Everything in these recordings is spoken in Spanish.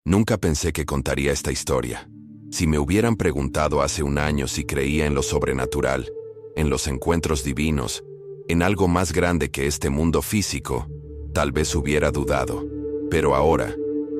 Nunca pensé que contaría esta historia. Si me hubieran preguntado hace un año si creía en lo sobrenatural, en los encuentros divinos, en algo más grande que este mundo físico, tal vez hubiera dudado. Pero ahora,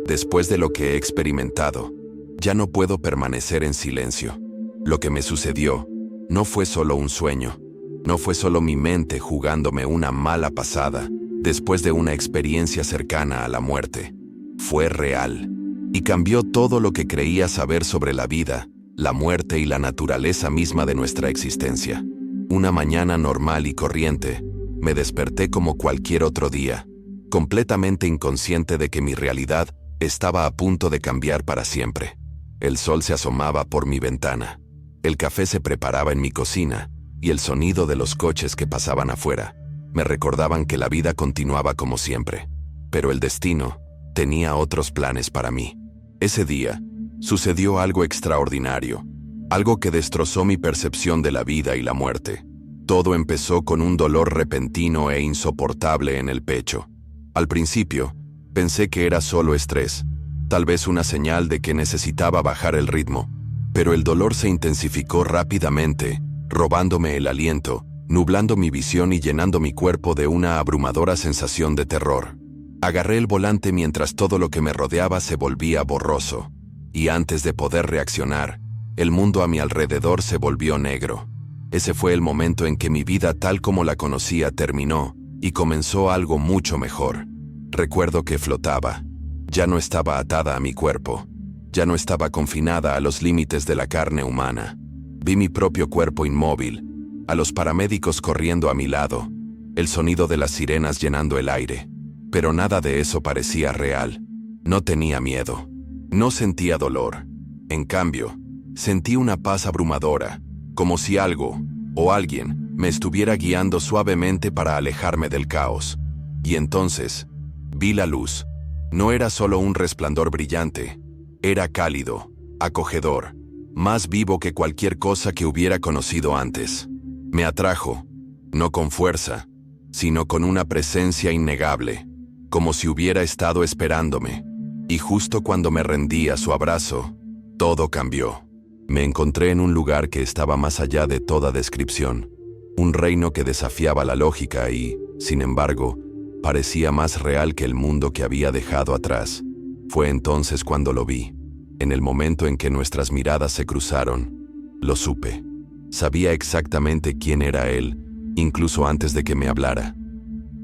después de lo que he experimentado, ya no puedo permanecer en silencio. Lo que me sucedió no fue solo un sueño, no fue solo mi mente jugándome una mala pasada después de una experiencia cercana a la muerte. Fue real y cambió todo lo que creía saber sobre la vida, la muerte y la naturaleza misma de nuestra existencia. Una mañana normal y corriente, me desperté como cualquier otro día, completamente inconsciente de que mi realidad estaba a punto de cambiar para siempre. El sol se asomaba por mi ventana, el café se preparaba en mi cocina y el sonido de los coches que pasaban afuera me recordaban que la vida continuaba como siempre. Pero el destino tenía otros planes para mí. Ese día sucedió algo extraordinario, algo que destrozó mi percepción de la vida y la muerte. Todo empezó con un dolor repentino e insoportable en el pecho. Al principio, pensé que era solo estrés, tal vez una señal de que necesitaba bajar el ritmo, pero el dolor se intensificó rápidamente, robándome el aliento, nublando mi visión y llenando mi cuerpo de una abrumadora sensación de terror. Agarré el volante mientras todo lo que me rodeaba se volvía borroso, y antes de poder reaccionar, el mundo a mi alrededor se volvió negro. Ese fue el momento en que mi vida tal como la conocía terminó, y comenzó algo mucho mejor. Recuerdo que flotaba. Ya no estaba atada a mi cuerpo. Ya no estaba confinada a los límites de la carne humana. Vi mi propio cuerpo inmóvil, a los paramédicos corriendo a mi lado, el sonido de las sirenas llenando el aire. Pero nada de eso parecía real. No tenía miedo. No sentía dolor. En cambio, sentí una paz abrumadora, como si algo, o alguien, me estuviera guiando suavemente para alejarme del caos. Y entonces, vi la luz. No era solo un resplandor brillante, era cálido, acogedor, más vivo que cualquier cosa que hubiera conocido antes. Me atrajo, no con fuerza, sino con una presencia innegable, como si hubiera estado esperándome. Y justo cuando me rendí a su abrazo, todo cambió. Me encontré en un lugar que estaba más allá de toda descripción, un reino que desafiaba la lógica y, sin embargo, parecía más real que el mundo que había dejado atrás. Fue entonces cuando lo vi. En el momento en que nuestras miradas se cruzaron, lo supe. Sabía exactamente quién era él, incluso antes de que me hablara.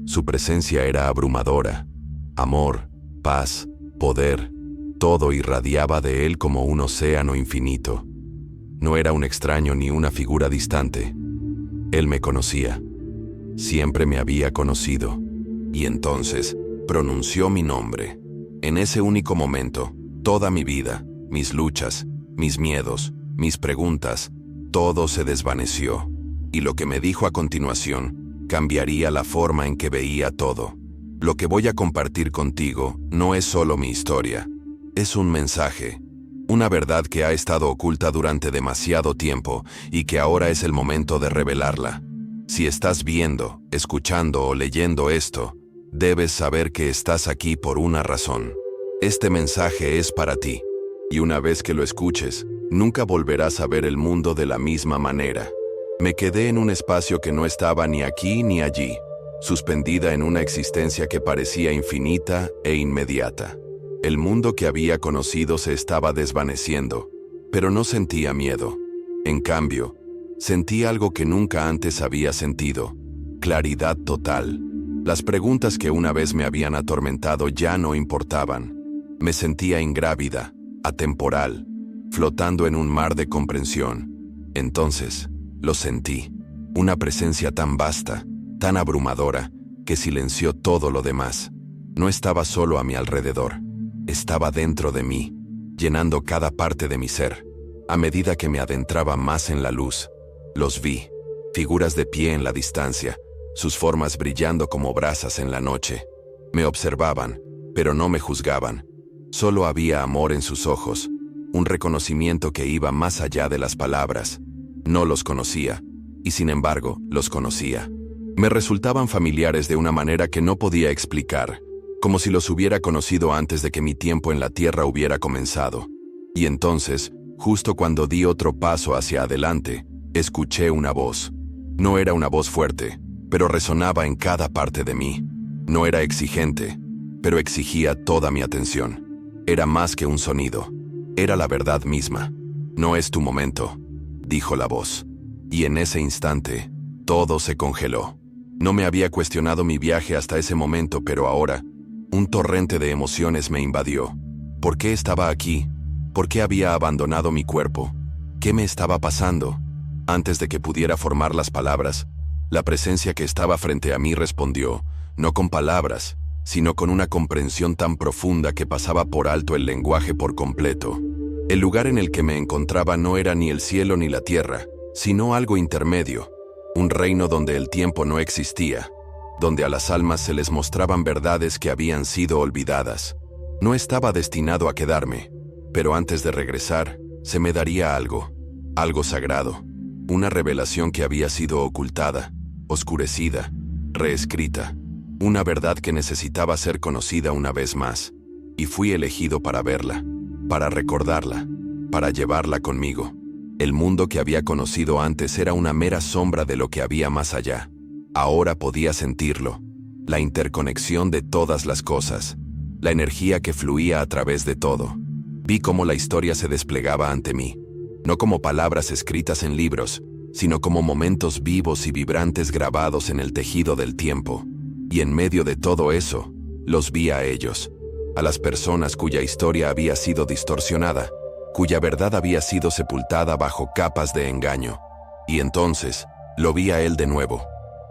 Su presencia era abrumadora. Amor, paz, poder, todo irradiaba de él como un océano infinito. No era un extraño ni una figura distante. Él me conocía. Siempre me había conocido. Y entonces pronunció mi nombre. En ese único momento, toda mi vida, mis luchas, mis miedos, mis preguntas, todo se desvaneció. Y lo que me dijo a continuación cambiaría la forma en que veía todo. Lo que voy a compartir contigo no es solo mi historia. Es un mensaje, una verdad que ha estado oculta durante demasiado tiempo y que ahora es el momento de revelarla. Si estás viendo, escuchando o leyendo esto, debes saber que estás aquí por una razón. Este mensaje es para ti, y una vez que lo escuches, nunca volverás a ver el mundo de la misma manera. Me quedé en un espacio que no estaba ni aquí ni allí, suspendida en una existencia que parecía infinita e inmediata. El mundo que había conocido se estaba desvaneciendo, pero no sentía miedo. En cambio, sentí algo que nunca antes había sentido: claridad total. Las preguntas que una vez me habían atormentado ya no importaban. Me sentía ingrávida, atemporal, flotando en un mar de comprensión. Entonces, lo sentí. Una presencia tan vasta, tan abrumadora, que silenció todo lo demás. No estaba solo a mi alrededor. Estaba dentro de mí, llenando cada parte de mi ser. A medida que me adentraba más en la luz, los vi, figuras de pie en la distancia, sus formas brillando como brasas en la noche. Me observaban, pero no me juzgaban. Solo había amor en sus ojos, un reconocimiento que iba más allá de las palabras. No los conocía, y sin embargo, los conocía. Me resultaban familiares de una manera que no podía explicar, como si los hubiera conocido antes de que mi tiempo en la tierra hubiera comenzado. Y entonces, justo cuando di otro paso hacia adelante, escuché una voz. No era una voz fuerte, pero resonaba en cada parte de mí. No era exigente, pero exigía toda mi atención. Era más que un sonido. Era la verdad misma. No es tu momento, dijo la voz. Y en ese instante, todo se congeló. No me había cuestionado mi viaje hasta ese momento, pero ahora, un torrente de emociones me invadió. ¿Por qué estaba aquí? ¿Por qué había abandonado mi cuerpo? ¿Qué me estaba pasando? Antes de que pudiera formar las palabras, la presencia que estaba frente a mí respondió, no con palabras, sino con una comprensión tan profunda que pasaba por alto el lenguaje por completo. El lugar en el que me encontraba no era ni el cielo ni la tierra, sino algo intermedio, un reino donde el tiempo no existía, donde a las almas se les mostraban verdades que habían sido olvidadas. No estaba destinado a quedarme, pero antes de regresar, se me daría algo sagrado, una revelación que había sido ocultada, oscurecida, reescrita, una verdad que necesitaba ser conocida una vez más, y fui elegido para verla, para recordarla, para llevarla conmigo. El mundo que había conocido antes era una mera sombra de lo que había más allá. Ahora podía sentirlo, la interconexión de todas las cosas, la energía que fluía a través de todo. Vi cómo la historia se desplegaba ante mí, no como palabras escritas en libros, sino como momentos vivos y vibrantes grabados en el tejido del tiempo. Y en medio de todo eso, los vi a ellos, a las personas cuya historia había sido distorsionada, cuya verdad había sido sepultada bajo capas de engaño. Y entonces, lo vi a él de nuevo.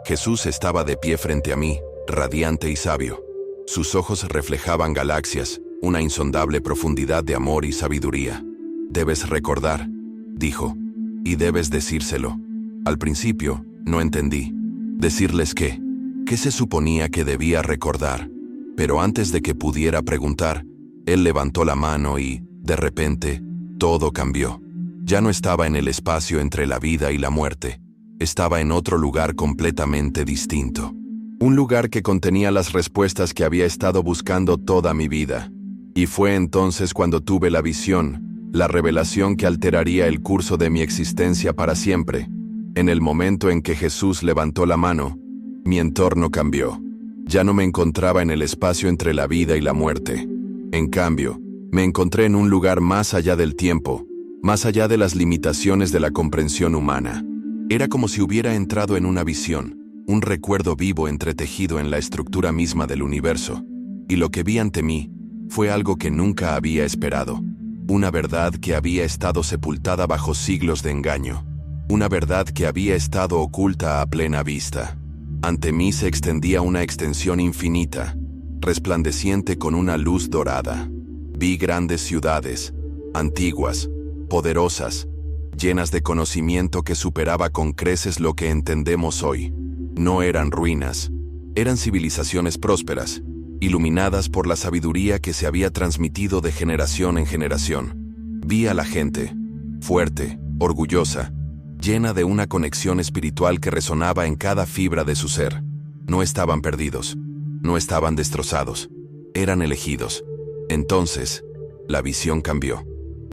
Jesús estaba de pie frente a mí, radiante y sabio. Sus ojos reflejaban galaxias, una insondable profundidad de amor y sabiduría. Debes recordar, dijo, y debes decírselo. Al principio, no entendí. ¿Decirles qué? ¿Qué se suponía que debía recordar? Pero antes de que pudiera preguntar, él levantó la mano y, de repente, todo cambió. Ya no estaba en el espacio entre la vida y la muerte. Estaba en otro lugar completamente distinto. Un lugar que contenía las respuestas que había estado buscando toda mi vida. Y fue entonces cuando tuve la visión, la revelación que alteraría el curso de mi existencia para siempre. En el momento en que Jesús levantó la mano, mi entorno cambió. Ya no me encontraba en el espacio entre la vida y la muerte. En cambio, me encontré en un lugar más allá del tiempo, más allá de las limitaciones de la comprensión humana. Era como si hubiera entrado en una visión, un recuerdo vivo entretejido en la estructura misma del universo. Y lo que vi ante mí fue algo que nunca había esperado. Una verdad que había estado sepultada bajo siglos de engaño. Una verdad que había estado oculta a plena vista. Ante mí se extendía una extensión infinita, resplandeciente con una luz dorada. Vi grandes ciudades, antiguas, poderosas, llenas de conocimiento que superaba con creces lo que entendemos hoy. No eran ruinas, eran civilizaciones prósperas, iluminadas por la sabiduría que se había transmitido de generación en generación. Vi a la gente, fuerte, orgullosa, llena de una conexión espiritual que resonaba en cada fibra de su ser. No estaban perdidos, no estaban destrozados, eran elegidos. Entonces, la visión cambió.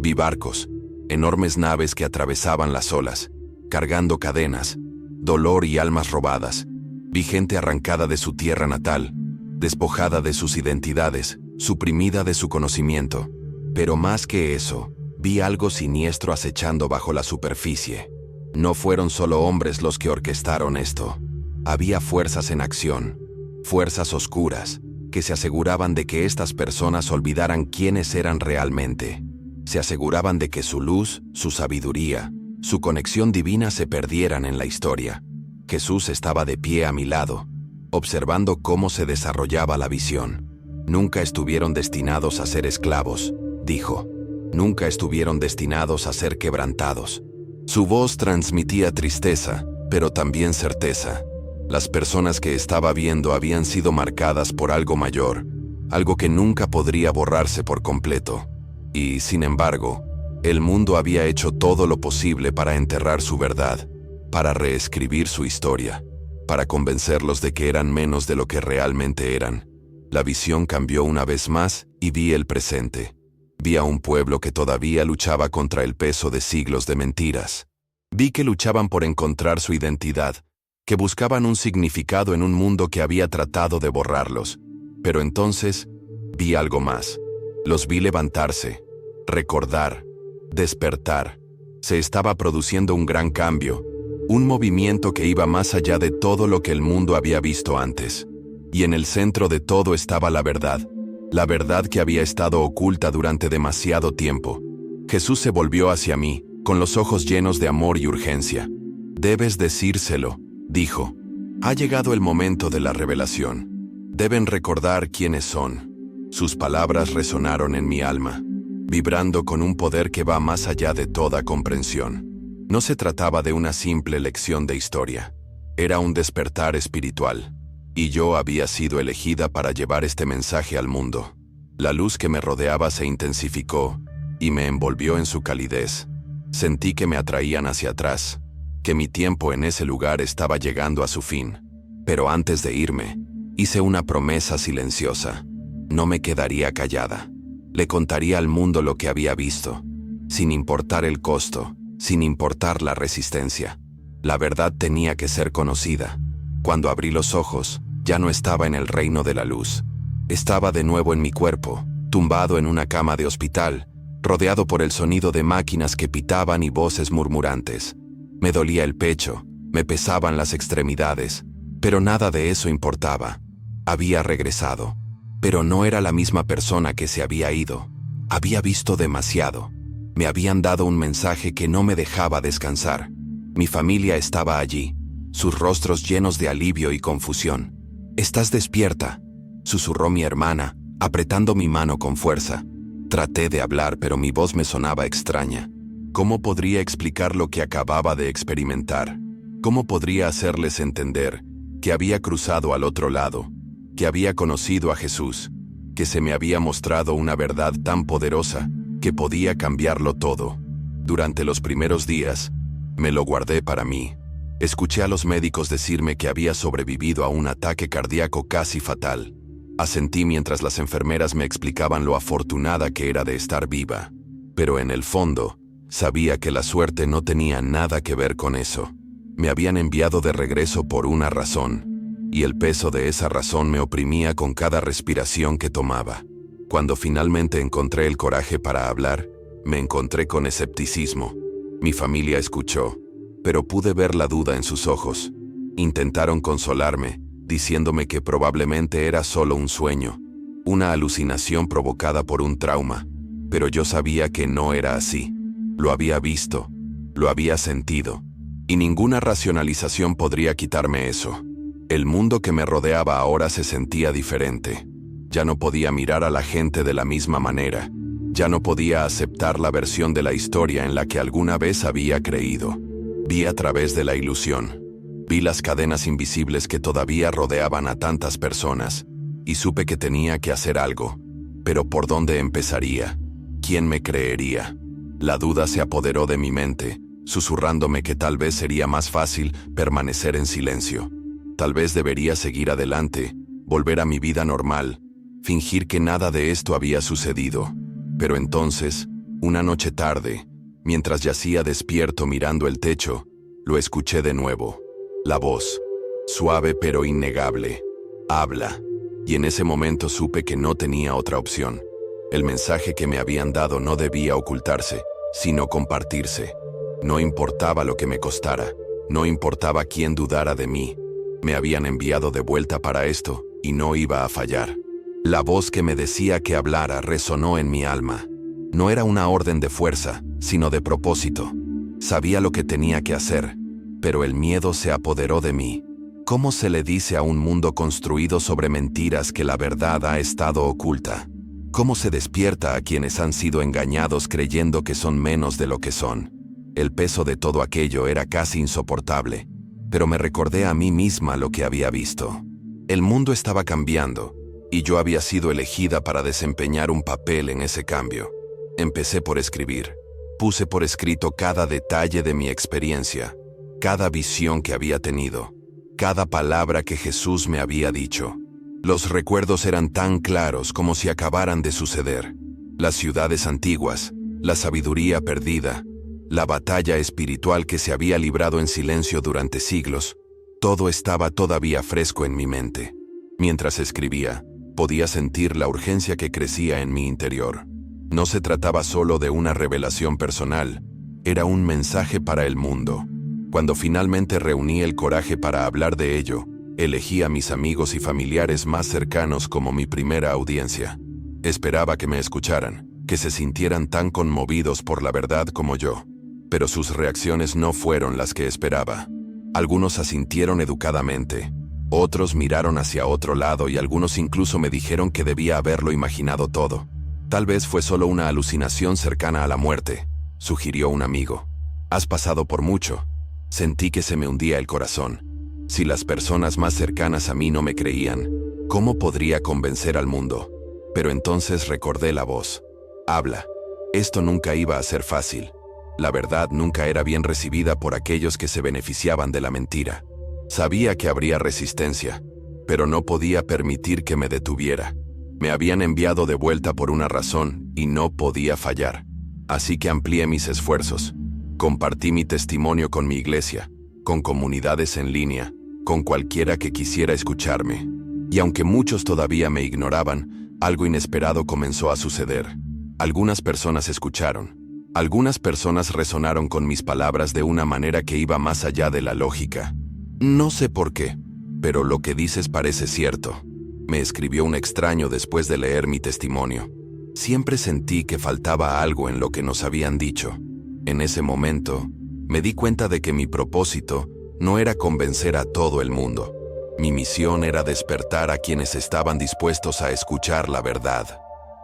Vi barcos, enormes naves que atravesaban las olas, cargando cadenas, dolor y almas robadas. Vi gente arrancada de su tierra natal, despojada de sus identidades, suprimida de su conocimiento. Pero más que eso, vi algo siniestro acechando bajo la superficie. No fueron solo hombres los que orquestaron esto. Había fuerzas en acción, fuerzas oscuras, que se aseguraban de que estas personas olvidaran quiénes eran realmente. Se aseguraban de que su luz, su sabiduría, su conexión divina se perdieran en la historia. Jesús estaba de pie a mi lado, observando cómo se desarrollaba la visión. Nunca estuvieron destinados a ser esclavos, dijo. Nunca estuvieron destinados a ser quebrantados. Su voz transmitía tristeza, pero también certeza. Las personas que estaba viendo habían sido marcadas por algo mayor, algo que nunca podría borrarse por completo. Y, sin embargo, el mundo había hecho todo lo posible para enterrar su verdad, para reescribir su historia, para convencerlos de que eran menos de lo que realmente eran. La visión cambió una vez más y vi el presente. Vi a un pueblo que todavía luchaba contra el peso de siglos de mentiras. Vi que luchaban por encontrar su identidad, que buscaban un significado en un mundo que había tratado de borrarlos. Pero entonces, vi algo más. Los vi levantarse, recordar, despertar. Se estaba produciendo un gran cambio, un movimiento que iba más allá de todo lo que el mundo había visto antes. Y en el centro de todo estaba la verdad que había estado oculta durante demasiado tiempo. Jesús se volvió hacia mí, con los ojos llenos de amor y urgencia. «Debes decírselo», dijo. «Ha llegado el momento de la revelación. Deben recordar quiénes son». Sus palabras resonaron en mi alma, vibrando con un poder que va más allá de toda comprensión. No se trataba de una simple lección de historia. Era un despertar espiritual. Y yo había sido elegida para llevar este mensaje al mundo. La luz que me rodeaba se intensificó y me envolvió en su calidez. Sentí que me atraían hacia atrás, que mi tiempo en ese lugar estaba llegando a su fin. Pero antes de irme, hice una promesa silenciosa. No me quedaría callada. Le contaría al mundo lo que había visto, sin importar el costo, sin importar la resistencia. La verdad tenía que ser conocida. Cuando abrí los ojos, ya no estaba en el reino de la luz. Estaba de nuevo en mi cuerpo, tumbado en una cama de hospital, rodeado por el sonido de máquinas que pitaban y voces murmurantes. Me dolía el pecho, me pesaban las extremidades, pero nada de eso importaba. Había regresado, pero no era la misma persona que se había ido. Había visto demasiado. Me habían dado un mensaje que no me dejaba descansar. Mi familia estaba allí, sus rostros llenos de alivio y confusión. «¿Estás despierta?», susurró mi hermana, apretando mi mano con fuerza. Traté de hablar, pero mi voz me sonaba extraña. ¿Cómo podría explicar lo que acababa de experimentar? ¿Cómo podría hacerles entender que había cruzado al otro lado, que había conocido a Jesús, que se me había mostrado una verdad tan poderosa que podía cambiarlo todo? Durante los primeros días, me lo guardé para mí. Escuché a los médicos decirme que había sobrevivido a un ataque cardíaco casi fatal. Asentí mientras las enfermeras me explicaban lo afortunada que era de estar viva. Pero en el fondo, sabía que la suerte no tenía nada que ver con eso. Me habían enviado de regreso por una razón, y el peso de esa razón me oprimía con cada respiración que tomaba. Cuando finalmente encontré el coraje para hablar, me encontré con escepticismo. Mi familia escuchó, pero pude ver la duda en sus ojos. Intentaron consolarme, diciéndome que probablemente era solo un sueño, una alucinación provocada por un trauma, pero yo sabía que no era así. Lo había visto, lo había sentido, y ninguna racionalización podría quitarme eso. El mundo que me rodeaba ahora se sentía diferente. Ya no podía mirar a la gente de la misma manera. Ya no podía aceptar la versión de la historia en la que alguna vez había creído. Vi a través de la ilusión. Vi las cadenas invisibles que todavía rodeaban a tantas personas, y supe que tenía que hacer algo. Pero ¿por dónde empezaría? ¿Quién me creería? La duda se apoderó de mi mente, susurrándome que tal vez sería más fácil permanecer en silencio. Tal vez debería seguir adelante, volver a mi vida normal, fingir que nada de esto había sucedido. Pero entonces, una noche tarde, mientras yacía despierto mirando el techo, lo escuché de nuevo. La voz, suave pero innegable, habla. Y en ese momento supe que no tenía otra opción. El mensaje que me habían dado no debía ocultarse, sino compartirse. No importaba lo que me costara, no importaba quién dudara de mí. Me habían enviado de vuelta para esto, y no iba a fallar. La voz que me decía que hablara resonó en mi alma. No era una orden de fuerza, sino de propósito. Sabía lo que tenía que hacer, pero el miedo se apoderó de mí. ¿Cómo se le dice a un mundo construido sobre mentiras que la verdad ha estado oculta? ¿Cómo se despierta a quienes han sido engañados creyendo que son menos de lo que son? El peso de todo aquello era casi insoportable, pero me recordé a mí misma lo que había visto. El mundo estaba cambiando, y yo había sido elegida para desempeñar un papel en ese cambio. Empecé por escribir. Puse por escrito cada detalle de mi experiencia, cada visión que había tenido, cada palabra que Jesús me había dicho. Los recuerdos eran tan claros como si acabaran de suceder. Las ciudades antiguas, la sabiduría perdida, la batalla espiritual que se había librado en silencio durante siglos, todo estaba todavía fresco en mi mente. Mientras escribía, podía sentir la urgencia que crecía en mi interior. No se trataba solo de una revelación personal, era un mensaje para el mundo. Cuando finalmente reuní el coraje para hablar de ello, elegí a mis amigos y familiares más cercanos como mi primera audiencia. Esperaba que me escucharan, que se sintieran tan conmovidos por la verdad como yo. Pero sus reacciones no fueron las que esperaba. Algunos asintieron educadamente, otros miraron hacia otro lado y algunos incluso me dijeron que debía haberlo imaginado todo. Tal vez fue solo una alucinación cercana a la muerte, sugirió un amigo. Has pasado por mucho. Sentí que se me hundía el corazón. Si las personas más cercanas a mí no me creían, ¿cómo podría convencer al mundo? Pero entonces recordé la voz. Habla. Esto nunca iba a ser fácil. La verdad nunca era bien recibida por aquellos que se beneficiaban de la mentira. Sabía que habría resistencia, pero no podía permitir que me detuviera. Me habían enviado de vuelta por una razón y no podía fallar. Así que amplié mis esfuerzos. Compartí mi testimonio con mi iglesia, con comunidades en línea, con cualquiera que quisiera escucharme. Y aunque muchos todavía me ignoraban, algo inesperado comenzó a suceder. Algunas personas escucharon. Algunas personas resonaron con mis palabras de una manera que iba más allá de la lógica. No sé por qué, pero lo que dices parece cierto. Me escribió un extraño después de leer mi testimonio. Siempre sentí que faltaba algo en lo que nos habían dicho. En ese momento, me di cuenta de que mi propósito no era convencer a todo el mundo. Mi misión era despertar a quienes estaban dispuestos a escuchar la verdad.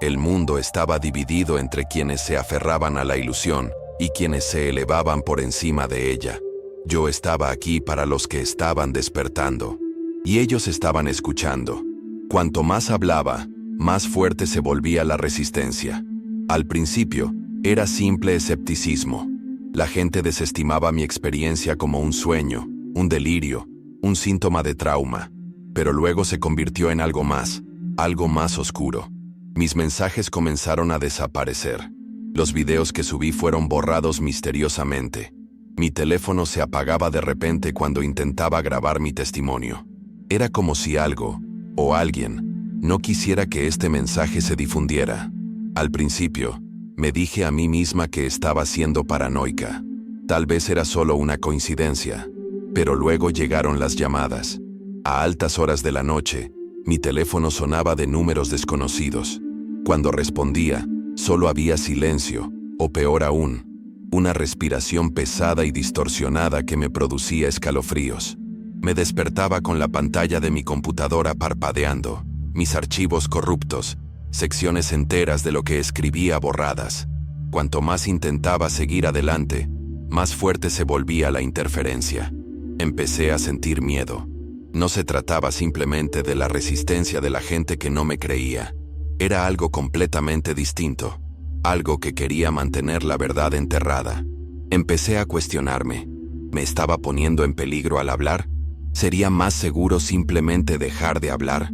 El mundo estaba dividido entre quienes se aferraban a la ilusión y quienes se elevaban por encima de ella. Yo estaba aquí para los que estaban despertando, y ellos estaban escuchando. Cuanto más hablaba, más fuerte se volvía la resistencia. Al principio, era simple escepticismo. La gente desestimaba mi experiencia como un sueño, un delirio, un síntoma de trauma, pero luego se convirtió en algo más oscuro. Mis mensajes comenzaron a desaparecer. Los videos que subí fueron borrados misteriosamente. Mi teléfono se apagaba de repente cuando intentaba grabar mi testimonio. Era como si algo, o alguien, no quisiera que este mensaje se difundiera. Al principio, me dije a mí misma que estaba siendo paranoica. Tal vez era solo una coincidencia. Pero luego llegaron las llamadas. A altas horas de la noche, mi teléfono sonaba de números desconocidos. Cuando respondía, solo había silencio, o peor aún, una respiración pesada y distorsionada que me producía escalofríos. Me despertaba con la pantalla de mi computadora parpadeando, mis archivos corruptos, secciones enteras de lo que escribía borradas. Cuanto más intentaba seguir adelante, más fuerte se volvía la interferencia. Empecé a sentir miedo. No se trataba simplemente de la resistencia de la gente que no me creía. Era algo completamente distinto, algo que quería mantener la verdad enterrada. Empecé a cuestionarme. ¿Me estaba poniendo en peligro al hablar? ¿Sería más seguro simplemente dejar de hablar?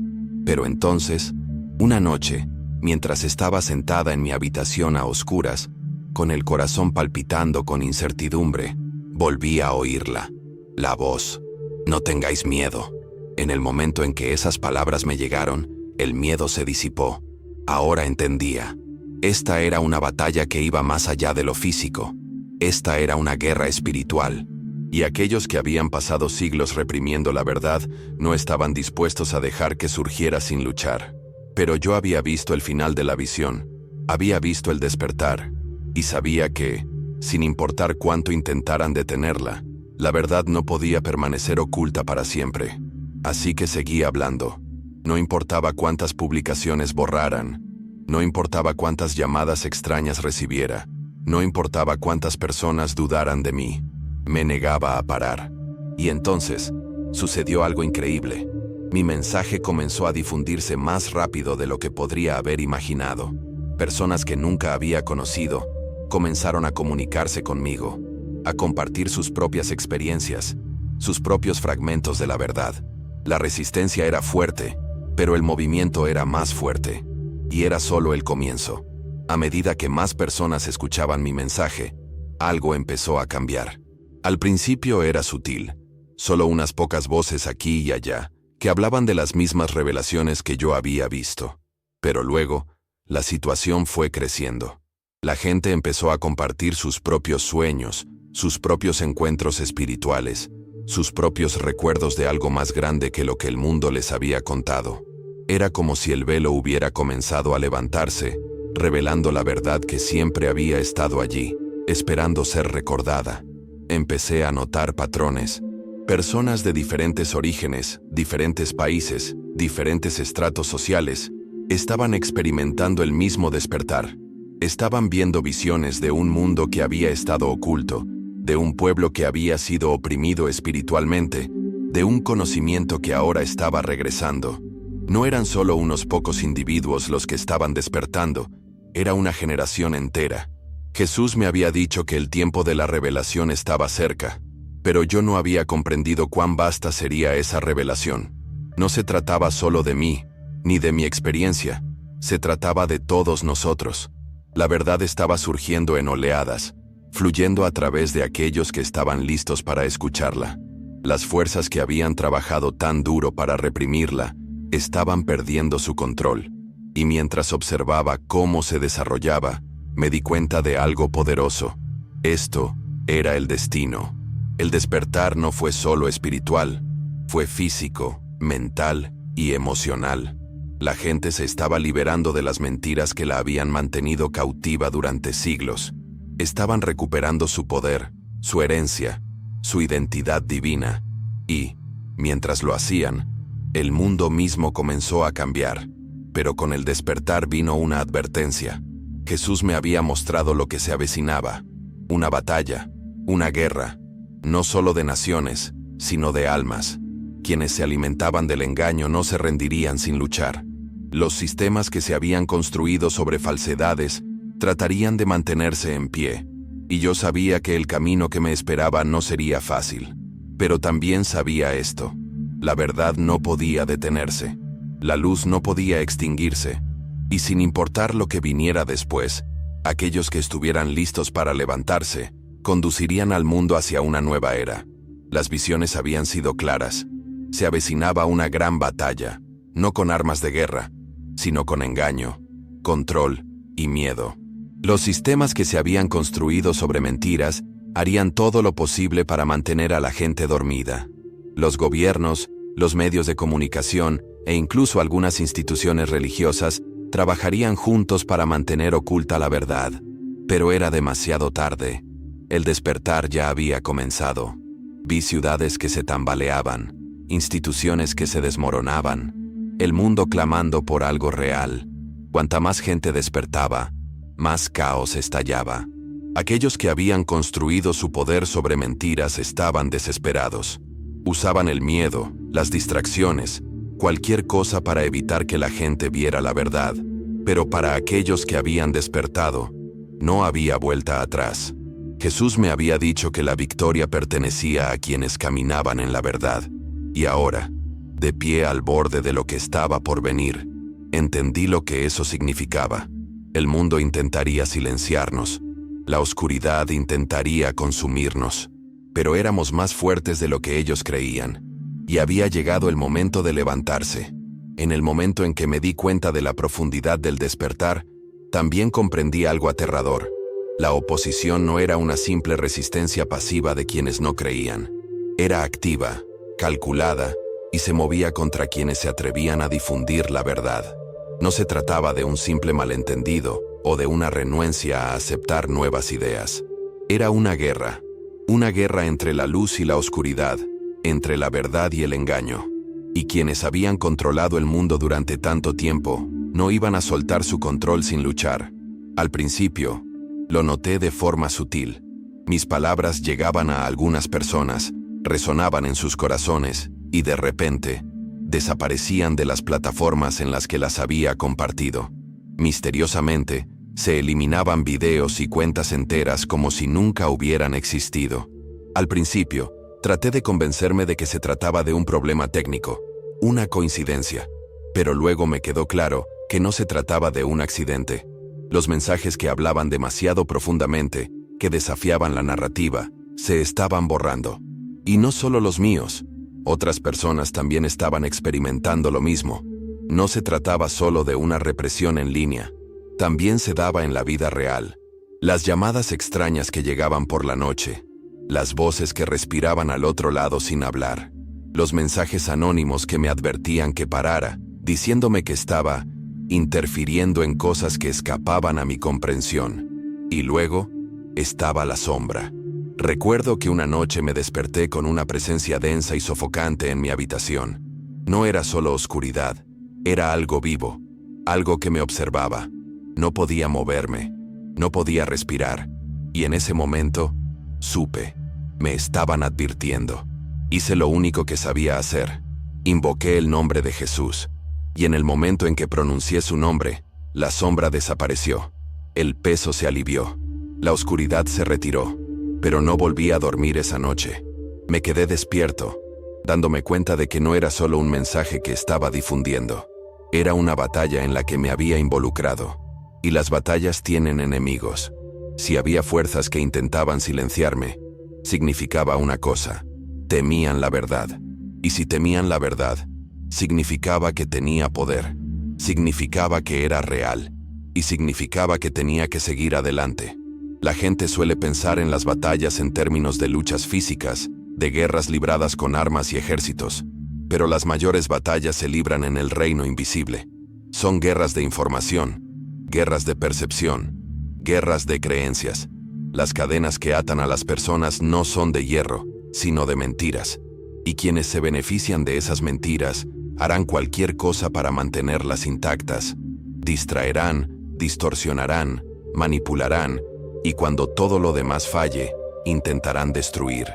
Pero entonces, una noche, mientras estaba sentada en mi habitación a oscuras, con el corazón palpitando con incertidumbre, volví a oírla. La voz. No tengáis miedo. En el momento en que esas palabras me llegaron, el miedo se disipó. Ahora entendía. Esta era una batalla que iba más allá de lo físico. Esta era una guerra espiritual. Y aquellos que habían pasado siglos reprimiendo la verdad no estaban dispuestos a dejar que surgiera sin luchar. Pero yo había visto el final de la visión. Había visto el despertar. Y sabía que, sin importar cuánto intentaran detenerla, la verdad no podía permanecer oculta para siempre. Así que seguí hablando. No importaba cuántas publicaciones borraran. No importaba cuántas llamadas extrañas recibiera. No importaba cuántas personas dudaran de mí. Me negaba a parar. Y entonces, sucedió algo increíble. Mi mensaje comenzó a difundirse más rápido de lo que podría haber imaginado. Personas que nunca había conocido comenzaron a comunicarse conmigo, a compartir sus propias experiencias, sus propios fragmentos de la verdad. La resistencia era fuerte, Pero el movimiento era más fuerte, y era solo el comienzo. A medida que más personas escuchaban mi mensaje, algo empezó a cambiar. Al principio era sutil, solo unas pocas voces aquí y allá, que hablaban de las mismas revelaciones que yo había visto. Pero luego, la situación fue creciendo. La gente empezó a compartir sus propios sueños, sus propios encuentros espirituales, sus propios recuerdos de algo más grande que lo que el mundo les había contado. Era como si el velo hubiera comenzado a levantarse, revelando la verdad que siempre había estado allí, esperando ser recordada. Empecé a notar patrones. Personas de diferentes orígenes, diferentes países, diferentes estratos sociales, estaban experimentando el mismo despertar. Estaban viendo visiones de un mundo que había estado oculto, de un pueblo que había sido oprimido espiritualmente, de un conocimiento que ahora estaba regresando. No eran solo unos pocos individuos los que estaban despertando, era una generación entera. Jesús me había dicho que el tiempo de la revelación estaba cerca, pero yo no había comprendido cuán vasta sería esa revelación. No se trataba solo de mí, ni de mi experiencia, se trataba de todos nosotros. La verdad estaba surgiendo en oleadas, fluyendo a través de aquellos que estaban listos para escucharla. Las fuerzas que habían trabajado tan duro para reprimirla, estaban perdiendo su control. Y mientras observaba cómo se desarrollaba, me di cuenta de algo poderoso. Esto era el destino. El despertar no fue solo espiritual, fue físico, mental y emocional. La gente se estaba liberando de las mentiras que la habían mantenido cautiva durante siglos. Estaban recuperando su poder, su herencia, su identidad divina. Y, mientras lo hacían, el mundo mismo comenzó a cambiar. Pero con el despertar vino una advertencia. Jesús me había mostrado lo que se avecinaba. Una batalla, una guerra, no solo de naciones, sino de almas. Quienes se alimentaban del engaño no se rendirían sin luchar. Los sistemas que se habían construido sobre falsedades tratarían de mantenerse en pie, y yo sabía que el camino que me esperaba no sería fácil. Pero también sabía esto: la verdad no podía detenerse, la luz no podía extinguirse, y sin importar lo que viniera después, aquellos que estuvieran listos para levantarse, conducirían al mundo hacia una nueva era. Las visiones habían sido claras. Se avecinaba una gran batalla, no con armas de guerra, sino con engaño, control y miedo. Los sistemas que se habían construido sobre mentiras harían todo lo posible para mantener a la gente dormida. Los gobiernos, los medios de comunicación e incluso algunas instituciones religiosas trabajarían juntos para mantener oculta la verdad. Pero era demasiado tarde. El despertar ya había comenzado. Vi ciudades que se tambaleaban, instituciones que se desmoronaban, el mundo clamando por algo real. Cuanta más gente despertaba, más caos estallaba. Aquellos que habían construido su poder sobre mentiras estaban desesperados. Usaban el miedo, las distracciones, cualquier cosa para evitar que la gente viera la verdad. Pero para aquellos que habían despertado, no había vuelta atrás. Jesús me había dicho que la victoria pertenecía a quienes caminaban en la verdad. Y ahora, de pie al borde de lo que estaba por venir, entendí lo que eso significaba. El mundo intentaría silenciarnos, la oscuridad intentaría consumirnos, pero éramos más fuertes de lo que ellos creían. Y había llegado el momento de levantarse. En el momento en que me di cuenta de la profundidad del despertar, también comprendí algo aterrador. La oposición no era una simple resistencia pasiva de quienes no creían. Era activa, calculada, y se movía contra quienes se atrevían a difundir la verdad. No se trataba de un simple malentendido o de una renuencia a aceptar nuevas ideas. Era una guerra entre la luz y la oscuridad, entre la verdad y el engaño. Y quienes habían controlado el mundo durante tanto tiempo, no iban a soltar su control sin luchar. Al principio, lo noté de forma sutil. Mis palabras llegaban a algunas personas, resonaban en sus corazones, y de repente, desaparecían de las plataformas en las que las había compartido. Misteriosamente, se eliminaban videos y cuentas enteras como si nunca hubieran existido. Al principio, traté de convencerme de que se trataba de un problema técnico, una coincidencia. Pero luego me quedó claro que no se trataba de un accidente. Los mensajes que hablaban demasiado profundamente, que desafiaban la narrativa, se estaban borrando. Y no solo los míos. Otras personas también estaban experimentando lo mismo. No se trataba solo de una represión en línea. También se daba en la vida real. Las llamadas extrañas que llegaban por la noche. Las voces que respiraban al otro lado sin hablar. Los mensajes anónimos que me advertían que parara, diciéndome que estaba interfiriendo en cosas que escapaban a mi comprensión. Y luego, estaba la sombra. Recuerdo que una noche me desperté con una presencia densa y sofocante en mi habitación. No era solo oscuridad, era algo vivo, algo que me observaba. No podía moverme, no podía respirar, y en ese momento, supe, me estaban advirtiendo. Hice lo único que sabía hacer. Invoqué el nombre de Jesús, y en el momento en que pronuncié su nombre, la sombra desapareció. El peso se alivió. La oscuridad se retiró, pero no volví a dormir esa noche. Me quedé despierto, dándome cuenta de que no era solo un mensaje que estaba difundiendo. Era una batalla en la que me había involucrado. Y las batallas tienen enemigos. Si había fuerzas que intentaban silenciarme, significaba una cosa: temían la verdad. Y si temían la verdad, significaba que tenía poder. Significaba que era real. Y significaba que tenía que seguir adelante. La gente suele pensar en las batallas en términos de luchas físicas, de guerras libradas con armas y ejércitos. Pero las mayores batallas se libran en el reino invisible. Son guerras de información, guerras de percepción, guerras de creencias. Las cadenas que atan a las personas no son de hierro, sino de mentiras. Y quienes se benefician de esas mentiras harán cualquier cosa para mantenerlas intactas. Distraerán, distorsionarán, manipularán, y cuando todo lo demás falle, intentarán destruir.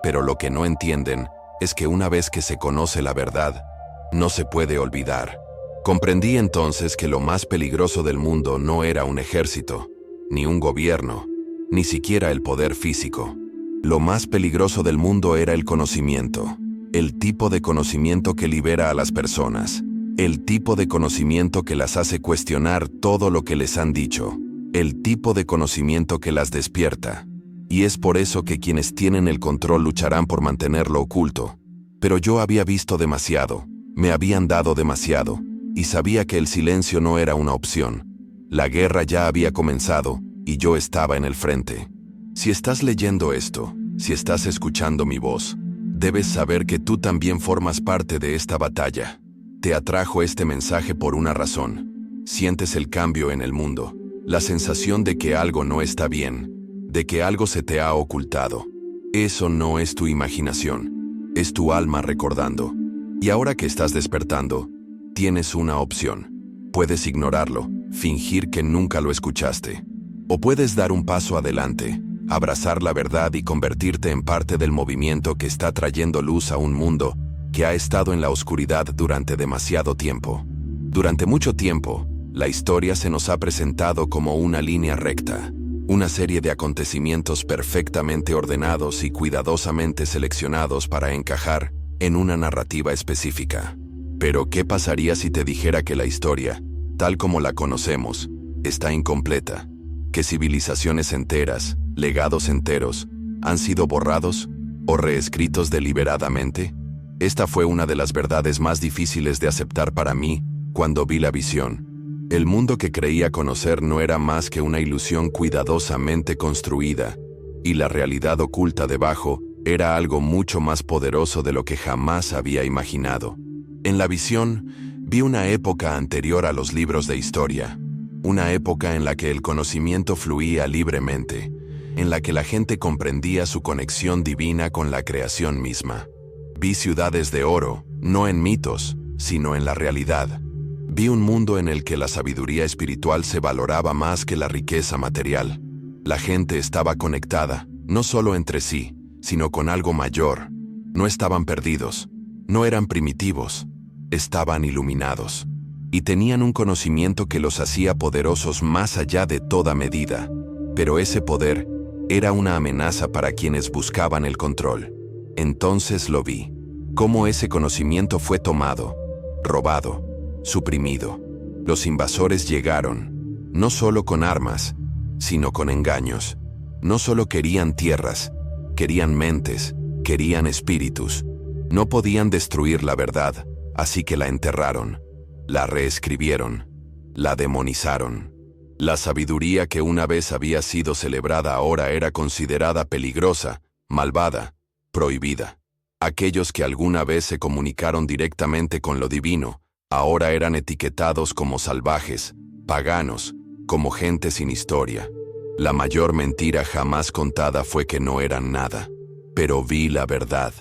Pero lo que no entienden es que una vez que se conoce la verdad, no se puede olvidar. Comprendí entonces que lo más peligroso del mundo no era un ejército, ni un gobierno, ni siquiera el poder físico. Lo más peligroso del mundo era el conocimiento, el tipo de conocimiento que libera a las personas, el tipo de conocimiento que las hace cuestionar todo lo que les han dicho, el tipo de conocimiento que las despierta. Y es por eso que quienes tienen el control lucharán por mantenerlo oculto. Pero yo había visto demasiado, me habían dado demasiado, y sabía que el silencio no era una opción. La guerra ya había comenzado, y yo estaba en el frente. Si estás leyendo esto, si estás escuchando mi voz, debes saber que tú también formas parte de esta batalla. Te atrajo este mensaje por una razón. Sientes el cambio en el mundo, la sensación de que algo no está bien, de que algo se te ha ocultado. Eso no es tu imaginación, es tu alma recordando. Y ahora que estás despertando, tienes una opción. Puedes ignorarlo, fingir que nunca lo escuchaste. O puedes dar un paso adelante, abrazar la verdad y convertirte en parte del movimiento que está trayendo luz a un mundo que ha estado en la oscuridad durante demasiado tiempo. Durante mucho tiempo, la historia se nos ha presentado como una línea recta, una serie de acontecimientos perfectamente ordenados y cuidadosamente seleccionados para encajar en una narrativa específica. Pero, ¿qué pasaría si te dijera que la historia, tal como la conocemos, está incompleta? Que civilizaciones enteras, legados enteros, han sido borrados o reescritos deliberadamente. Esta fue una de las verdades más difíciles de aceptar para mí cuando vi la visión. El mundo que creía conocer no era más que una ilusión cuidadosamente construida, y la realidad oculta debajo era algo mucho más poderoso de lo que jamás había imaginado. En la visión, vi una época anterior a los libros de historia, una época en la que el conocimiento fluía libremente, en la que la gente comprendía su conexión divina con la creación misma. Vi ciudades de oro, no en mitos, sino en la realidad. Vi un mundo en el que la sabiduría espiritual se valoraba más que la riqueza material. La gente estaba conectada, no solo entre sí, sino con algo mayor. No estaban perdidos, no eran primitivos, estaban iluminados. Y tenían un conocimiento que los hacía poderosos más allá de toda medida. Pero ese poder era una amenaza para quienes buscaban el control. Entonces lo vi. Cómo ese conocimiento fue tomado, robado, suprimido. Los invasores llegaron, no solo con armas, sino con engaños. No solo querían tierras, querían mentes, querían espíritus. No podían destruir la verdad, así que la enterraron, la reescribieron, la demonizaron. La sabiduría que una vez había sido celebrada ahora era considerada peligrosa, malvada, prohibida. Aquellos que alguna vez se comunicaron directamente con lo divino, ahora eran etiquetados como salvajes, paganos, como gente sin historia. La mayor mentira jamás contada fue que no eran nada. Pero vi la verdad.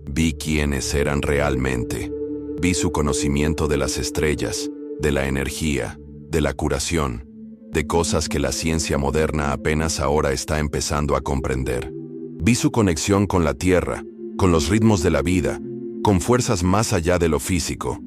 Vi quiénes eran realmente. Vi su conocimiento de las estrellas, de la energía, de la curación, de cosas que la ciencia moderna apenas ahora está empezando a comprender. Vi su conexión con la tierra, con los ritmos de la vida, con fuerzas más allá de lo físico.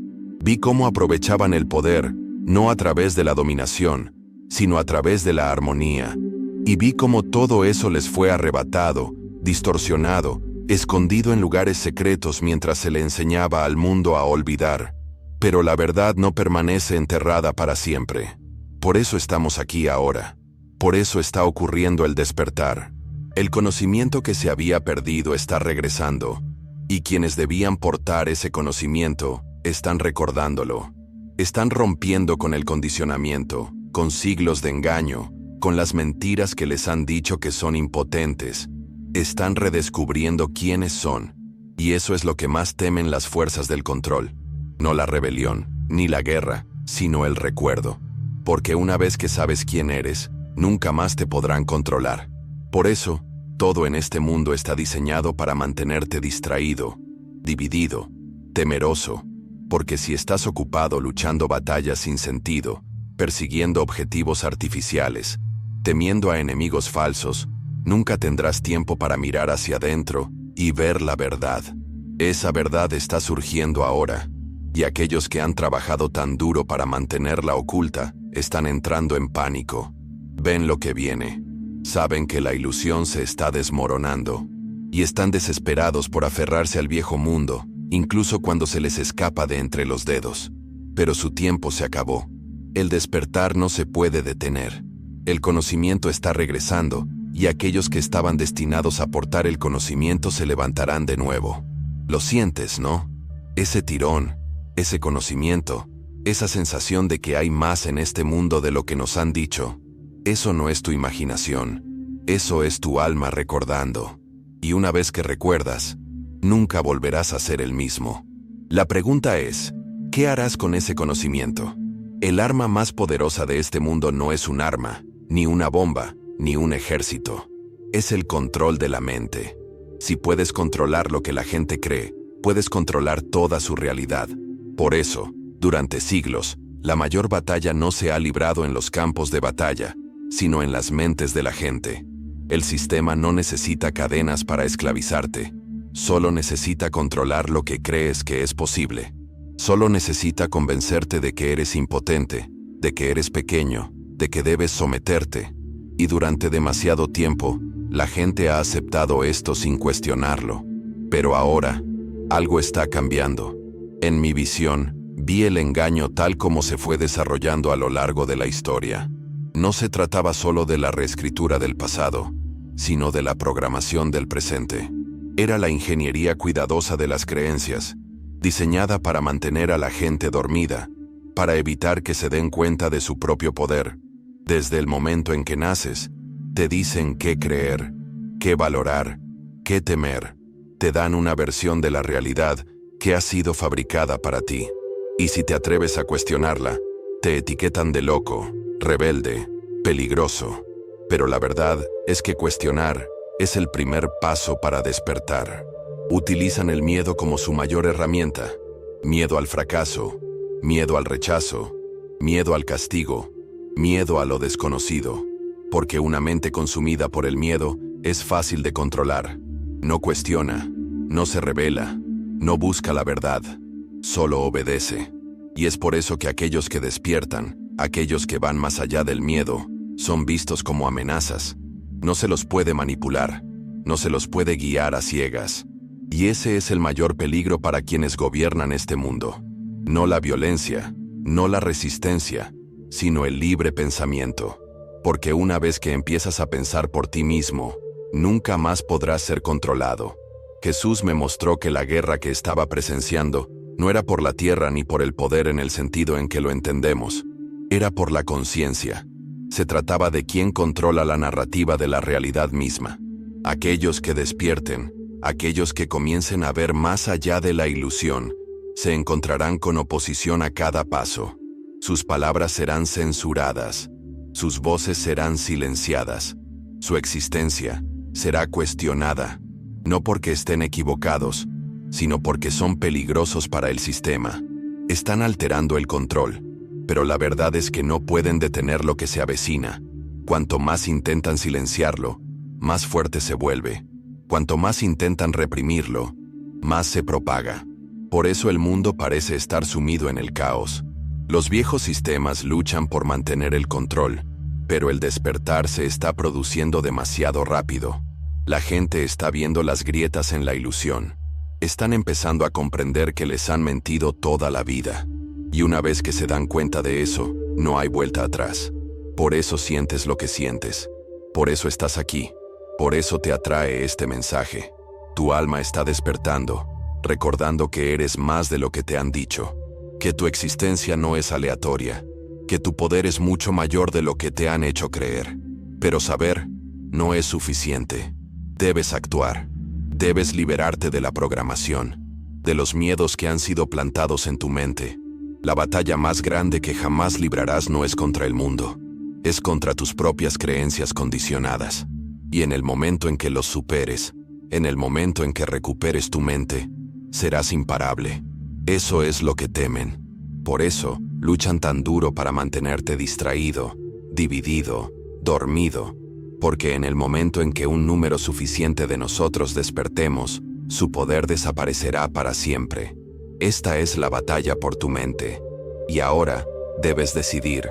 Vi cómo aprovechaban el poder, no a través de la dominación, sino a través de la armonía. Y vi cómo todo eso les fue arrebatado, distorsionado, escondido en lugares secretos mientras se le enseñaba al mundo a olvidar. Pero la verdad no permanece enterrada para siempre. Por eso estamos aquí ahora. Por eso está ocurriendo el despertar. El conocimiento que se había perdido está regresando, y quienes debían portar ese conocimiento están recordándolo. Están rompiendo con el condicionamiento, con siglos de engaño, con las mentiras que les han dicho que son impotentes. Están redescubriendo quiénes son, y eso es lo que más temen las fuerzas del control. No la rebelión, ni la guerra, sino el recuerdo. Porque una vez que sabes quién eres, nunca más te podrán controlar. Por eso, todo en este mundo está diseñado para mantenerte distraído, dividido, temeroso. Porque si estás ocupado luchando batallas sin sentido, persiguiendo objetivos artificiales, temiendo a enemigos falsos, nunca tendrás tiempo para mirar hacia adentro y ver la verdad. Esa verdad está surgiendo ahora, y aquellos que han trabajado tan duro para mantenerla oculta están entrando en pánico. Ven lo que viene. Saben que la ilusión se está desmoronando, y están desesperados por aferrarse al viejo mundo, incluso cuando se les escapa de entre los dedos. Pero su tiempo se acabó. El despertar no se puede detener. El conocimiento está regresando, y aquellos que estaban destinados a portar el conocimiento se levantarán de nuevo. Lo sientes, ¿no? Ese tirón, ese conocimiento, esa sensación de que hay más en este mundo de lo que nos han dicho. Eso no es tu imaginación, eso es tu alma recordando. Y una vez que recuerdas, nunca volverás a ser el mismo. La pregunta es, ¿qué harás con ese conocimiento? El arma más poderosa de este mundo no es un arma, ni una bomba, ni un ejército. Es el control de la mente. Si puedes controlar lo que la gente cree, puedes controlar toda su realidad. Por eso, durante siglos, la mayor batalla no se ha librado en los campos de batalla, sino en las mentes de la gente. El sistema no necesita cadenas para esclavizarte. Solo necesita controlar lo que crees que es posible. Solo necesita convencerte de que eres impotente, de que eres pequeño, de que debes someterte. Y durante demasiado tiempo, la gente ha aceptado esto sin cuestionarlo. Pero ahora, algo está cambiando. En mi visión, vi el engaño tal como se fue desarrollando a lo largo de la historia. No se trataba solo de la reescritura del pasado, sino de la programación del presente. Era la ingeniería cuidadosa de las creencias, diseñada para mantener a la gente dormida, para evitar que se den cuenta de su propio poder. Desde el momento en que naces, te dicen qué creer, qué valorar, qué temer. Te dan una versión de la realidad que ha sido fabricada para ti. Y si te atreves a cuestionarla, te etiquetan de loco, rebelde, peligroso. Pero la verdad es que cuestionar es el primer paso para despertar. Utilizan el miedo como su mayor herramienta. Miedo al fracaso, miedo al rechazo, miedo al castigo, miedo a lo desconocido. Porque una mente consumida por el miedo es fácil de controlar. No cuestiona, no se revela, no busca la verdad, solo obedece. Y es por eso que aquellos que despiertan, aquellos que van más allá del miedo, son vistos como amenazas. No se los puede manipular, no se los puede guiar a ciegas. Y ese es el mayor peligro para quienes gobiernan este mundo. No la violencia, no la resistencia, sino el libre pensamiento. Porque una vez que empiezas a pensar por ti mismo, nunca más podrás ser controlado. Jesús me mostró que la guerra que estaba presenciando no era por la tierra ni por el poder en el sentido en que lo entendemos, era por la conciencia. Se trataba de quién controla la narrativa de la realidad misma. Aquellos que despierten, aquellos que comiencen a ver más allá de la ilusión, se encontrarán con oposición a cada paso. Sus palabras serán censuradas, sus voces serán silenciadas, su existencia será cuestionada, no porque estén equivocados, sino porque son peligrosos para el sistema. Están alterando el control, pero la verdad es que no pueden detener lo que se avecina. Cuanto más intentan silenciarlo, más fuerte se vuelve. Cuanto más intentan reprimirlo, más se propaga. Por eso el mundo parece estar sumido en el caos. Los viejos sistemas luchan por mantener el control, pero el despertar se está produciendo demasiado rápido. La gente está viendo las grietas en la ilusión. Están empezando a comprender que les han mentido toda la vida. Y una vez que se dan cuenta de eso, no hay vuelta atrás. Por eso sientes lo que sientes. Por eso estás aquí. Por eso te atrae este mensaje. Tu alma está despertando, recordando que eres más de lo que te han dicho. Que tu existencia no es aleatoria. Que tu poder es mucho mayor de lo que te han hecho creer. Pero saber no es suficiente. Debes actuar. Debes liberarte de la programación, de los miedos que han sido plantados en tu mente. La batalla más grande que jamás librarás no es contra el mundo, es contra tus propias creencias condicionadas. Y en el momento en que los superes, en el momento en que recuperes tu mente, serás imparable. Eso es lo que temen. Por eso, luchan tan duro para mantenerte distraído, dividido, dormido. Porque en el momento en que un número suficiente de nosotros despertemos, su poder desaparecerá para siempre. Esta es la batalla por tu mente. Y ahora, debes decidir,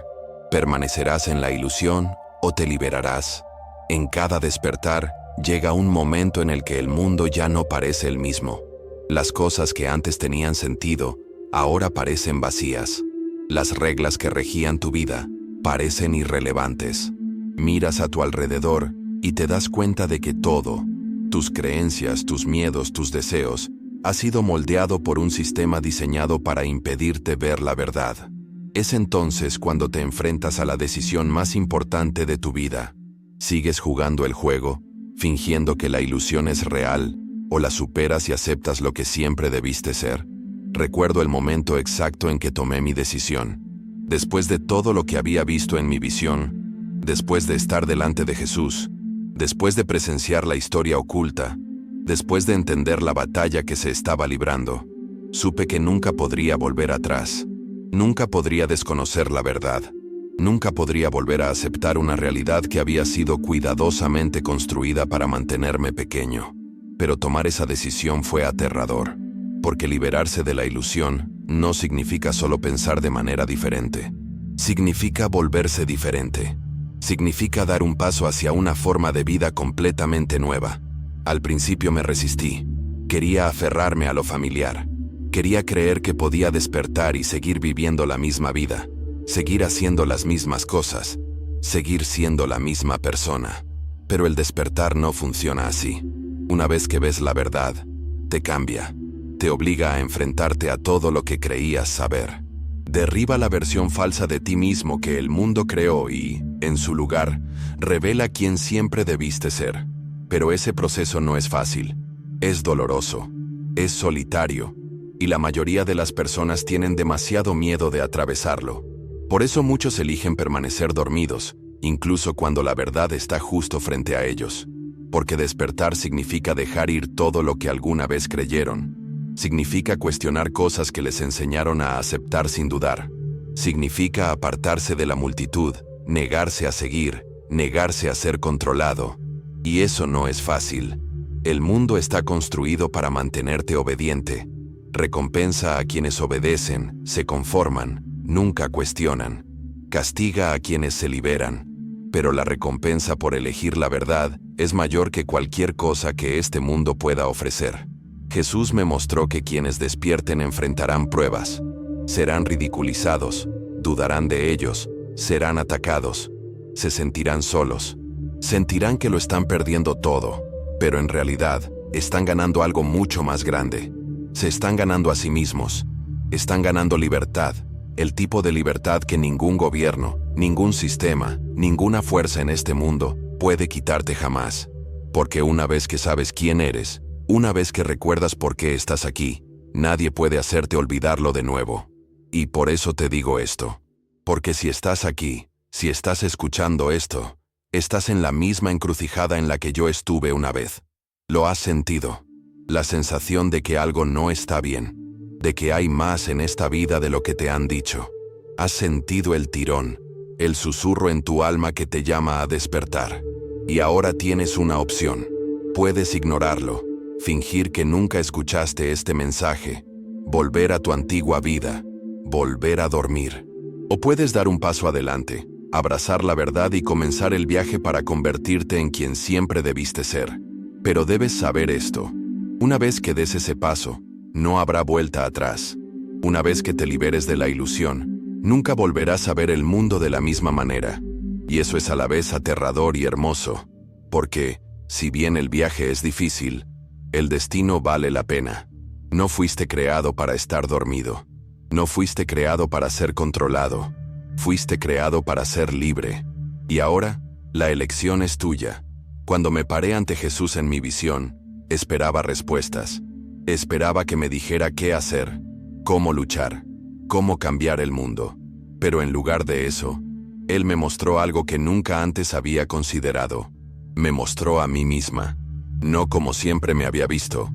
¿permanecerás en la ilusión o te liberarás? En cada despertar, llega un momento en el que el mundo ya no parece el mismo. Las cosas que antes tenían sentido, ahora parecen vacías. Las reglas que regían tu vida, parecen irrelevantes. Miras a tu alrededor y te das cuenta de que todo, tus creencias, tus miedos, tus deseos, ha sido moldeado por un sistema diseñado para impedirte ver la verdad. Es entonces cuando te enfrentas a la decisión más importante de tu vida. ¿Sigues jugando el juego, fingiendo que la ilusión es real, o la superas y aceptas lo que siempre debiste ser? Recuerdo el momento exacto en que tomé mi decisión. Después de todo lo que había visto en mi visión, después de estar delante de Jesús, después de presenciar la historia oculta, después de entender la batalla que se estaba librando, supe que nunca podría volver atrás. Nunca podría desconocer la verdad. Nunca podría volver a aceptar una realidad que había sido cuidadosamente construida para mantenerme pequeño. Pero tomar esa decisión fue aterrador, porque liberarse de la ilusión no significa solo pensar de manera diferente. Significa volverse diferente. Significa dar un paso hacia una forma de vida completamente nueva. Al principio me resistí. Quería aferrarme a lo familiar. Quería creer que podía despertar y seguir viviendo la misma vida. Seguir haciendo las mismas cosas. Seguir siendo la misma persona. Pero el despertar no funciona así. Una vez que ves la verdad, te cambia. Te obliga a enfrentarte a todo lo que creías saber. Derriba la versión falsa de ti mismo que el mundo creó y, en su lugar, revela quién siempre debiste ser. Pero ese proceso no es fácil. Es doloroso. Es solitario. Y la mayoría de las personas tienen demasiado miedo de atravesarlo. Por eso muchos eligen permanecer dormidos, incluso cuando la verdad está justo frente a ellos. Porque despertar significa dejar ir todo lo que alguna vez creyeron. Significa cuestionar cosas que les enseñaron a aceptar sin dudar. Significa apartarse de la multitud, negarse a seguir, negarse a ser controlado. Y eso no es fácil. El mundo está construido para mantenerte obediente. Recompensa a quienes obedecen, se conforman, nunca cuestionan. Castiga a quienes se liberan. Pero la recompensa por elegir la verdad es mayor que cualquier cosa que este mundo pueda ofrecer. Jesús me mostró que quienes despierten enfrentarán pruebas. Serán ridiculizados, dudarán de ellos, serán atacados, se sentirán solos, sentirán que lo están perdiendo todo, pero en realidad están ganando algo mucho más grande. Se están ganando a sí mismos, están ganando libertad, el tipo de libertad que ningún gobierno, ningún sistema, ninguna fuerza en este mundo puede quitarte jamás. Porque una vez que sabes quién eres, una vez que recuerdas por qué estás aquí, nadie puede hacerte olvidarlo de nuevo. Y por eso te digo esto. Porque si estás aquí, si estás escuchando esto, estás en la misma encrucijada en la que yo estuve una vez. Lo has sentido. La sensación de que algo no está bien, de que hay más en esta vida de lo que te han dicho. Has sentido el tirón, el susurro en tu alma que te llama a despertar. Y ahora tienes una opción. Puedes ignorarlo, fingir que nunca escuchaste este mensaje, volver a tu antigua vida, volver a dormir. O puedes dar un paso adelante, abrazar la verdad y comenzar el viaje para convertirte en quien siempre debiste ser. Pero debes saber esto. Una vez que des ese paso, no habrá vuelta atrás. Una vez que te liberes de la ilusión, nunca volverás a ver el mundo de la misma manera. Y eso es a la vez aterrador y hermoso, porque, si bien el viaje es difícil, el destino vale la pena. No fuiste creado para estar dormido. No fuiste creado para ser controlado. Fuiste creado para ser libre. Y ahora, la elección es tuya. Cuando me paré ante Jesús en mi visión, esperaba respuestas. Esperaba que me dijera qué hacer, cómo luchar, cómo cambiar el mundo. Pero en lugar de eso, Él me mostró algo que nunca antes había considerado. Me mostró a mí misma, no como siempre me había visto,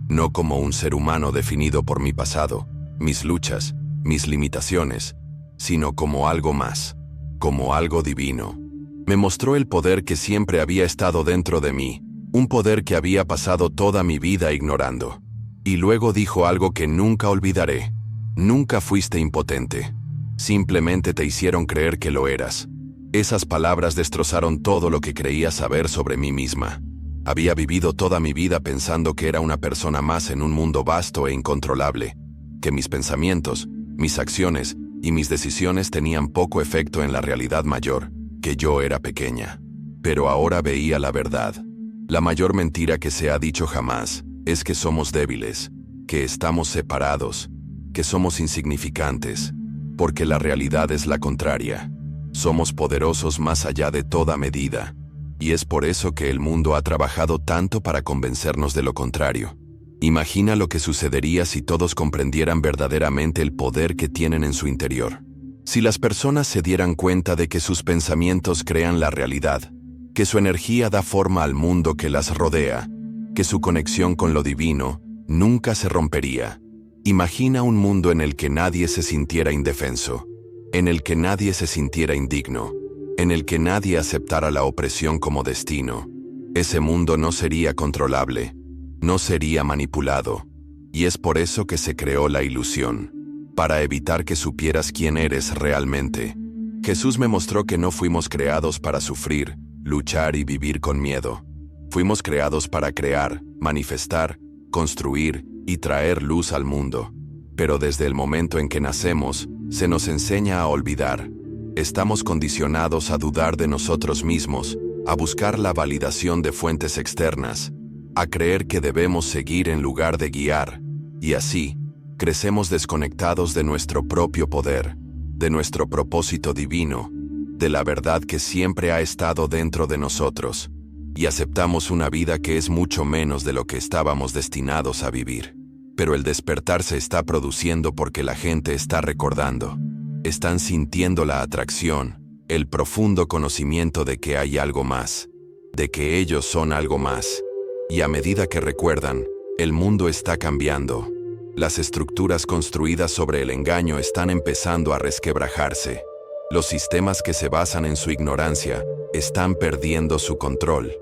no como un ser humano definido por mi pasado, mis luchas, mis limitaciones, sino como algo más, como algo divino. Me mostró el poder que siempre había estado dentro de mí, un poder que había pasado toda mi vida ignorando. Y luego dijo algo que nunca olvidaré. Nunca fuiste impotente. Simplemente te hicieron creer que lo eras. Esas palabras destrozaron todo lo que creía saber sobre mí misma. Había vivido toda mi vida pensando que era una persona más en un mundo vasto e incontrolable, que mis pensamientos, mis acciones y mis decisiones tenían poco efecto en la realidad mayor, que yo era pequeña. Pero ahora veía la verdad. La mayor mentira que se ha dicho jamás es que somos débiles, que estamos separados, que somos insignificantes, porque la realidad es la contraria. Somos poderosos más allá de toda medida, y es por eso que el mundo ha trabajado tanto para convencernos de lo contrario. Imagina lo que sucedería si todos comprendieran verdaderamente el poder que tienen en su interior. Si las personas se dieran cuenta de que sus pensamientos crean la realidad, que su energía da forma al mundo que las rodea, que su conexión con lo divino nunca se rompería. Imagina un mundo en el que nadie se sintiera indefenso, en el que nadie se sintiera indigno, en el que nadie aceptara la opresión como destino. Ese mundo no sería controlable, no sería manipulado, y es por eso que se creó la ilusión, para evitar que supieras quién eres realmente. Jesús me mostró que no fuimos creados para sufrir, luchar y vivir con miedo. Fuimos creados para crear, manifestar, construir y traer luz al mundo. Pero desde el momento en que nacemos, se nos enseña a olvidar. Estamos condicionados a dudar de nosotros mismos, a buscar la validación de fuentes externas, a creer que debemos seguir en lugar de guiar, y así, crecemos desconectados de nuestro propio poder, de nuestro propósito divino, de la verdad que siempre ha estado dentro de nosotros, y aceptamos una vida que es mucho menos de lo que estábamos destinados a vivir. Pero el despertar se está produciendo porque la gente está recordando. Están sintiendo la atracción, el profundo conocimiento de que hay algo más, de que ellos son algo más. Y a medida que recuerdan, el mundo está cambiando. Las estructuras construidas sobre el engaño están empezando a resquebrajarse. Los sistemas que se basan en su ignorancia están perdiendo su control.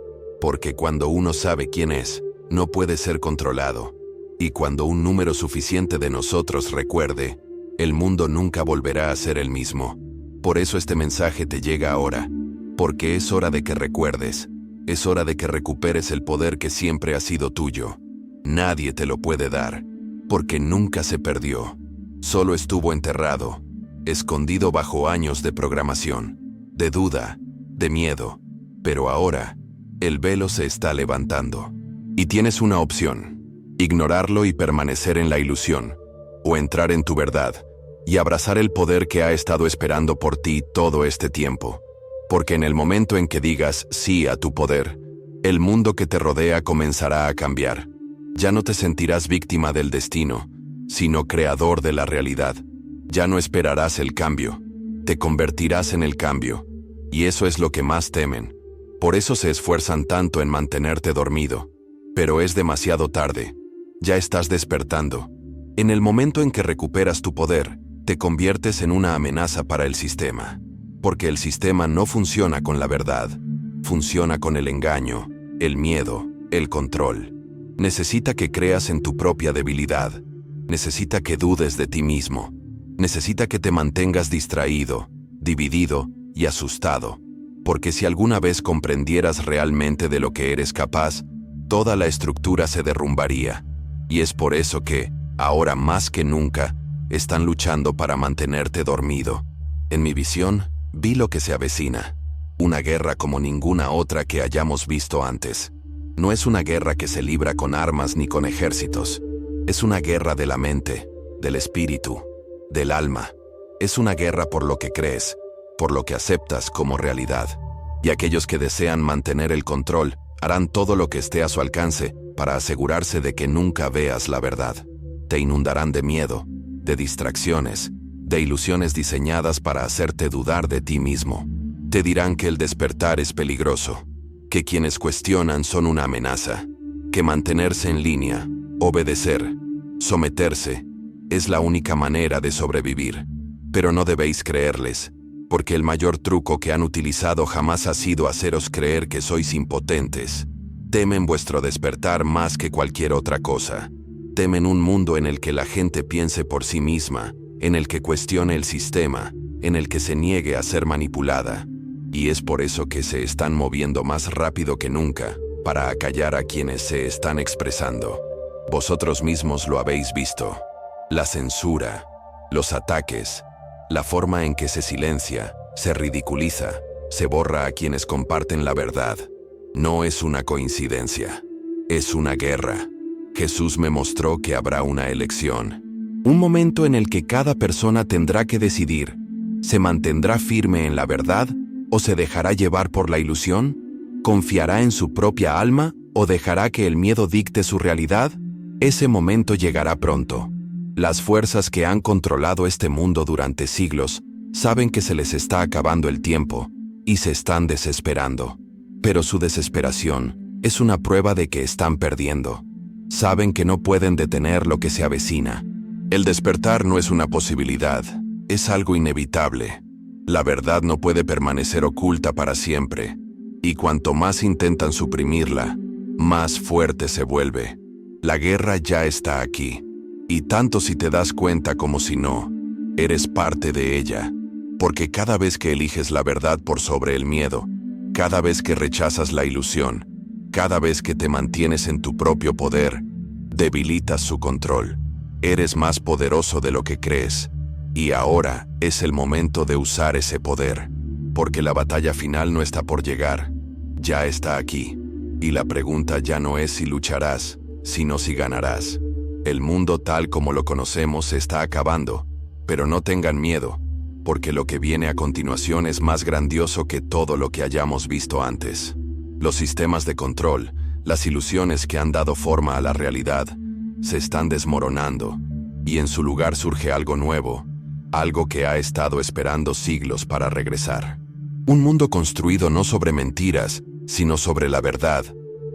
Porque cuando uno sabe quién es, no puede ser controlado. Y cuando un número suficiente de nosotros recuerde, el mundo nunca volverá a ser el mismo. Por eso este mensaje te llega ahora. Porque es hora de que recuerdes. Es hora de que recuperes el poder que siempre ha sido tuyo. Nadie te lo puede dar. Porque nunca se perdió. Solo estuvo enterrado, escondido bajo años de programación, de duda, de miedo. Pero ahora, el velo se está levantando. Y tienes una opción: ignorarlo y permanecer en la ilusión, o entrar en tu verdad y abrazar el poder que ha estado esperando por ti todo este tiempo. Porque en el momento en que digas sí a tu poder, el mundo que te rodea comenzará a cambiar. Ya no te sentirás víctima del destino, sino creador de la realidad. Ya no esperarás el cambio, te convertirás en el cambio. Y eso es lo que más temen. Por eso se esfuerzan tanto en mantenerte dormido. Pero es demasiado tarde. Ya estás despertando. En el momento en que recuperas tu poder, te conviertes en una amenaza para el sistema. Porque el sistema no funciona con la verdad. Funciona con el engaño, el miedo, el control. Necesita que creas en tu propia debilidad. Necesita que dudes de ti mismo. Necesita que te mantengas distraído, dividido y asustado. Porque si alguna vez comprendieras realmente de lo que eres capaz, toda la estructura se derrumbaría. Y es por eso que, ahora más que nunca, están luchando para mantenerte dormido. En mi visión, vi lo que se avecina. Una guerra como ninguna otra que hayamos visto antes. No es una guerra que se libra con armas ni con ejércitos. Es una guerra de la mente, del espíritu, del alma. Es una guerra por lo que crees, por lo que aceptas como realidad. Y aquellos que desean mantener el control harán todo lo que esté a su alcance para asegurarse de que nunca veas la verdad. Te inundarán de miedo, de distracciones, de ilusiones diseñadas para hacerte dudar de ti mismo. Te dirán que el despertar es peligroso, que quienes cuestionan son una amenaza, que mantenerse en línea, obedecer, someterse, es la única manera de sobrevivir. Pero no debéis creerles, porque el mayor truco que han utilizado jamás ha sido haceros creer que sois impotentes. Temen vuestro despertar más que cualquier otra cosa. Temen un mundo en el que la gente piense por sí misma, en el que cuestione el sistema, en el que se niegue a ser manipulada. Y es por eso que se están moviendo más rápido que nunca, para acallar a quienes se están expresando. Vosotros mismos lo habéis visto. La censura, los ataques, la forma en que se silencia, se ridiculiza, se borra a quienes comparten la verdad. No es una coincidencia. Es una guerra. Jesús me mostró que habrá una elección. Un momento en el que cada persona tendrá que decidir: ¿se mantendrá firme en la verdad o se dejará llevar por la ilusión? ¿Confiará en su propia alma o dejará que el miedo dicte su realidad? Ese momento llegará pronto. Las fuerzas que han controlado este mundo durante siglos saben que se les está acabando el tiempo y se están desesperando. Pero su desesperación es una prueba de que están perdiendo. Saben que no pueden detener lo que se avecina. El despertar no es una posibilidad, es algo inevitable. La verdad no puede permanecer oculta para siempre, y cuanto más intentan suprimirla, más fuerte se vuelve. La guerra ya está aquí, y tanto si te das cuenta como si no, eres parte de ella. Porque cada vez que eliges la verdad por sobre el miedo, cada vez que rechazas la ilusión, cada vez que te mantienes en tu propio poder, debilitas su control. Eres más poderoso de lo que crees. Y ahora es el momento de usar ese poder. Porque la batalla final no está por llegar. Ya está aquí. Y la pregunta ya no es si lucharás, sino si ganarás. El mundo tal como lo conocemos se está acabando. Pero no tengan miedo, porque lo que viene a continuación es más grandioso que todo lo que hayamos visto antes. Los sistemas de control, las ilusiones que han dado forma a la realidad, se están desmoronando, y en su lugar surge algo nuevo, algo que ha estado esperando siglos para regresar. Un mundo construido no sobre mentiras, sino sobre la verdad,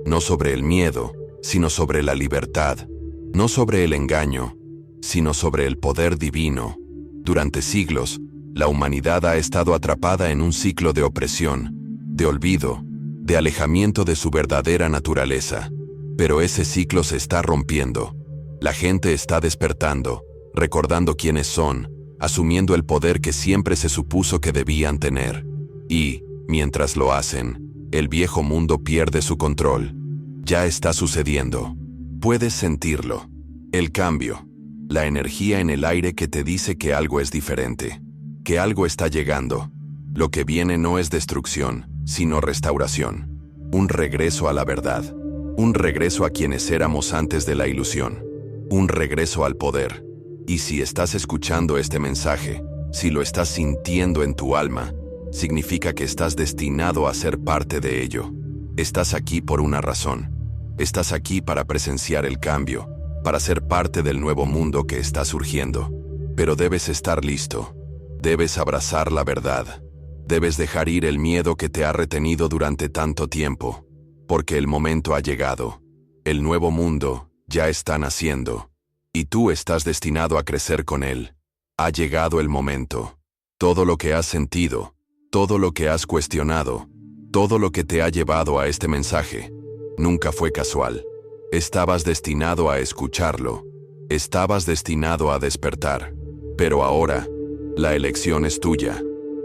no sobre el miedo, sino sobre la libertad, no sobre el engaño, sino sobre el poder divino. Durante siglos, la humanidad ha estado atrapada en un ciclo de opresión, de olvido, de alejamiento de su verdadera naturaleza. Pero ese ciclo se está rompiendo. La gente está despertando, recordando quiénes son, asumiendo el poder que siempre se supuso que debían tener. Y, mientras lo hacen, el viejo mundo pierde su control. Ya está sucediendo. Puedes sentirlo. El cambio. la energía en el aire que te dice que algo es diferente, que algo está llegando. Lo que viene no es destrucción, sino restauración. Un regreso a la verdad. Un regreso a quienes éramos antes de la ilusión. Un regreso al poder. Y si estás escuchando este mensaje, si lo estás sintiendo en tu alma, significa que estás destinado a ser parte de ello. Estás aquí por una razón. Estás aquí para presenciar el cambio, para ser parte del nuevo mundo que está surgiendo. Pero debes estar listo. Debes abrazar la verdad. Debes dejar ir el miedo que te ha retenido durante tanto tiempo, porque el momento ha llegado. El nuevo mundo ya está naciendo, y tú estás destinado a crecer con él. Ha llegado el momento. Todo lo que has sentido, todo lo que has cuestionado, todo lo que te ha llevado a este mensaje, nunca fue casual. Estabas destinado a escucharlo. Estabas destinado a despertar. Pero ahora, la elección es tuya.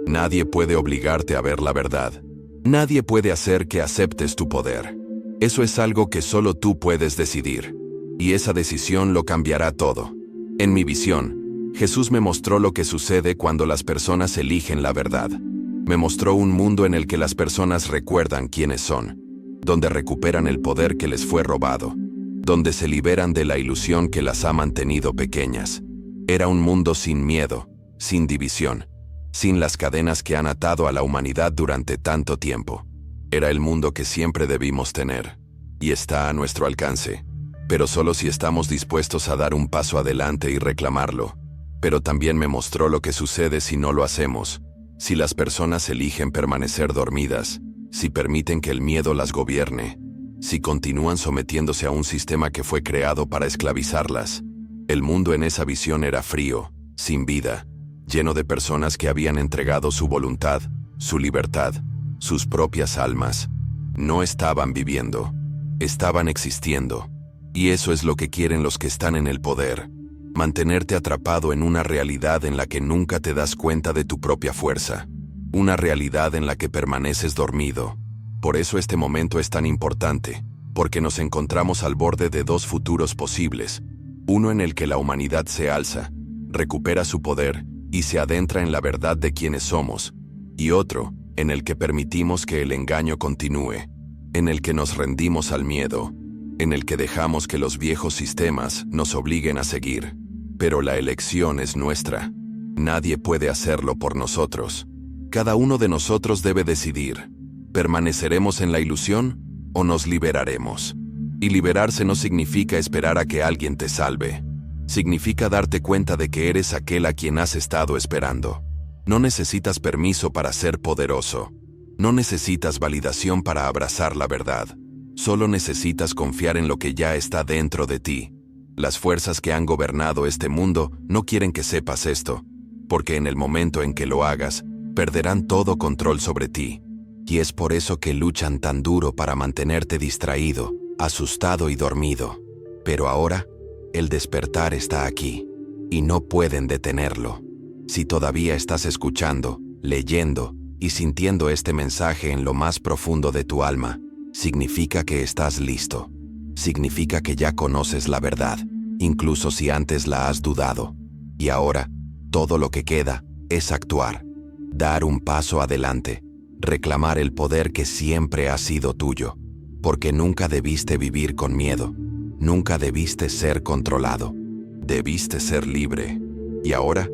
Nadie puede obligarte a ver la verdad. Nadie puede hacer que aceptes tu poder. Eso es algo que solo tú puedes decidir. Y esa decisión lo cambiará todo. En mi visión, Jesús me mostró lo que sucede cuando las personas eligen la verdad. Me mostró un mundo en el que las personas recuerdan quiénes son, donde recuperan el poder que les fue robado, donde se liberan de la ilusión que las ha mantenido pequeñas. Era un mundo sin miedo, sin división, sin las cadenas que han atado a la humanidad durante tanto tiempo. Era el mundo que siempre debimos tener, y está a nuestro alcance, pero solo si estamos dispuestos a dar un paso adelante y reclamarlo. Pero también me mostró lo que sucede si no lo hacemos, si las personas eligen permanecer dormidas, si permiten que el miedo las gobierne, si continúan sometiéndose a un sistema que fue creado para esclavizarlas. El mundo en esa visión era frío, sin vida, lleno de personas que habían entregado su voluntad, su libertad, sus propias almas. No estaban viviendo, estaban existiendo. Y eso es lo que quieren los que están en el poder. Mantenerte atrapado en una realidad en la que nunca te das cuenta de tu propia fuerza. Una realidad en la que permaneces dormido. Por eso este momento es tan importante, porque nos encontramos al borde de dos futuros posibles. Uno en el que la humanidad se alza, recupera su poder y se adentra en la verdad de quienes somos. Y otro, en el que permitimos que el engaño continúe, en el que nos rendimos al miedo, en el que dejamos que los viejos sistemas nos obliguen a seguir. Pero la elección es nuestra. Nadie puede hacerlo por nosotros. Cada uno de nosotros debe decidir. ¿Permaneceremos en la ilusión o nos liberaremos? Y liberarse no significa esperar a que alguien te salve. Significa darte cuenta de que eres aquel a quien has estado esperando. No necesitas permiso para ser poderoso. No necesitas validación para abrazar la verdad. Solo necesitas confiar en lo que ya está dentro de ti. Las fuerzas que han gobernado este mundo no quieren que sepas esto, porque en el momento en que lo hagas, perderán todo control sobre ti. Y es por eso que luchan tan duro para mantenerte distraído, asustado y dormido. Pero ahora, el despertar está aquí, y no pueden detenerlo. Si todavía estás escuchando, leyendo y sintiendo este mensaje en lo más profundo de tu alma, significa que estás listo. Significa que ya conoces la verdad, incluso si antes la has dudado. Y ahora, todo lo que queda es actuar. Dar un paso adelante. Reclamar el poder que siempre ha sido tuyo. Porque nunca debiste vivir con miedo. Nunca debiste ser controlado. Debiste ser libre. Y ahora,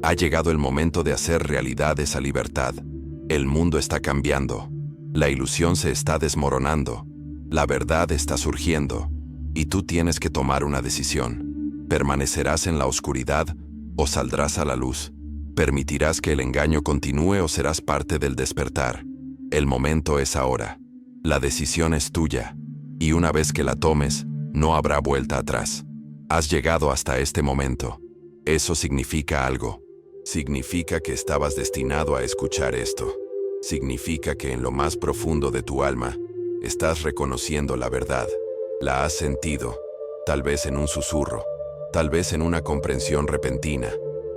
ha llegado el momento de hacer realidad esa libertad. El mundo está cambiando. La ilusión se está desmoronando. La verdad está surgiendo, y tú tienes que tomar una decisión. ¿Permanecerás en la oscuridad o saldrás a la luz? ¿Permitirás que el engaño continúe o serás parte del despertar? El momento es ahora. La decisión es tuya, y una vez que la tomes, no habrá vuelta atrás. Has llegado hasta este momento. Eso significa algo. Significa que estabas destinado a escuchar esto. Significa que en lo más profundo de tu alma, estás reconociendo la verdad. La has sentido, tal vez en un susurro, tal vez en una comprensión repentina,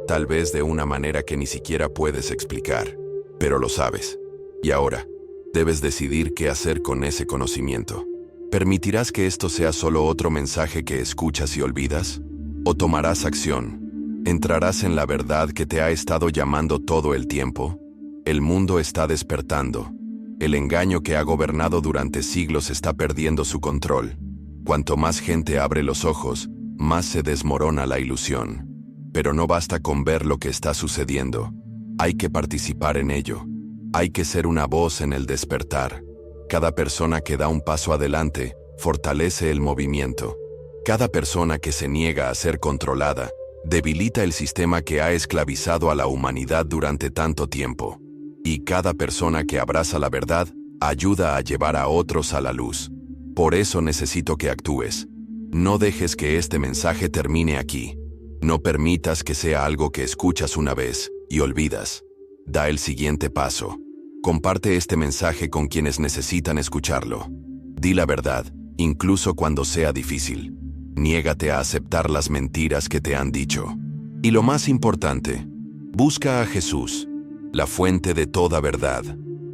tal vez de una manera que ni siquiera puedes explicar, pero lo sabes. Y ahora, debes decidir qué hacer con ese conocimiento. ¿Permitirás que esto sea solo otro mensaje que escuchas y olvidas? ¿O tomarás acción? ¿Entrarás en la verdad que te ha estado llamando todo el tiempo? El mundo está despertando. El engaño que ha gobernado durante siglos está perdiendo su control. Cuanto más gente abre los ojos, más se desmorona la ilusión. Pero no basta con ver lo que está sucediendo. Hay que participar en ello. Hay que ser una voz en el despertar. Cada persona que da un paso adelante fortalece el movimiento. Cada persona que se niega a ser controlada debilita el sistema que ha esclavizado a la humanidad durante tanto tiempo. Y cada persona que abraza la verdad ayuda a llevar a otros a la luz. Por eso necesito que actúes. No dejes que este mensaje termine aquí. No permitas que sea algo que escuchas una vez y olvidas. Da el siguiente paso. Comparte este mensaje con quienes necesitan escucharlo. Di la verdad, incluso cuando sea difícil. Niégate a aceptar las mentiras que te han dicho. Y lo más importante, busca a Jesús, la fuente de toda verdad.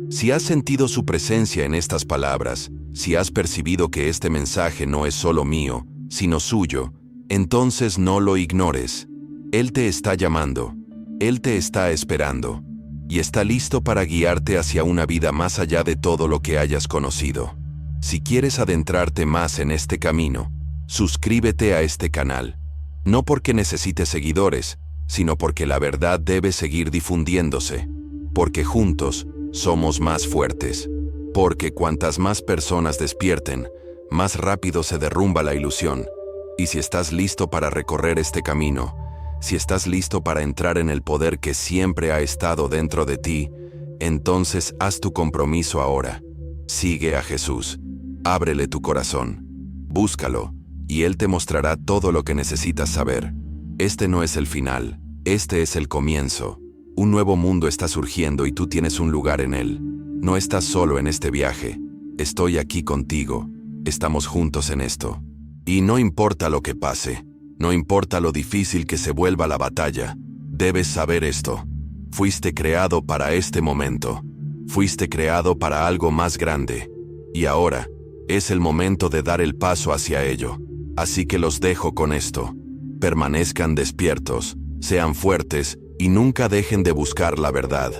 Si has sentido su presencia en estas palabras, si has percibido que este mensaje no es solo mío, sino suyo, entonces no lo ignores. Él te está llamando, Él te está esperando, y está listo para guiarte hacia una vida más allá de todo lo que hayas conocido. Si quieres adentrarte más en este camino, suscríbete a este canal. No porque necesites seguidores, sino porque la verdad debe seguir difundiéndose. Porque juntos somos más fuertes. Porque cuantas más personas despierten, más rápido se derrumba la ilusión. Y si estás listo para recorrer este camino, si estás listo para entrar en el poder que siempre ha estado dentro de ti, entonces haz tu compromiso ahora. Sigue a Jesús. Ábrele tu corazón. Búscalo, y Él te mostrará todo lo que necesitas saber. Este no es el final, este es el comienzo. Un nuevo mundo está surgiendo y tú tienes un lugar en él. No estás solo en este viaje. Estoy aquí contigo. Estamos juntos en esto. Y no importa lo que pase, no importa lo difícil que se vuelva la batalla, debes saber esto. Fuiste creado para este momento. Fuiste creado para algo más grande. Y ahora, es el momento de dar el paso hacia ello. Así que los dejo con esto. Permanezcan despiertos, sean fuertes y nunca dejen de buscar la verdad.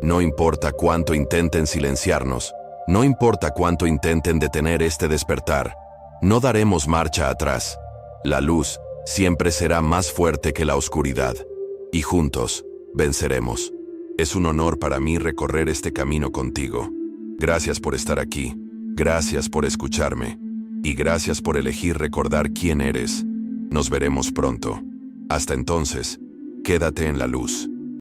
No importa cuánto intenten silenciarnos, no importa cuánto intenten detener este despertar, no daremos marcha atrás. La luz siempre será más fuerte que la oscuridad, y juntos venceremos. Es un honor para mí recorrer este camino contigo. Gracias por estar aquí, gracias por escucharme, y gracias por elegir recordar quién eres. Nos veremos pronto. Hasta entonces, quédate en la luz.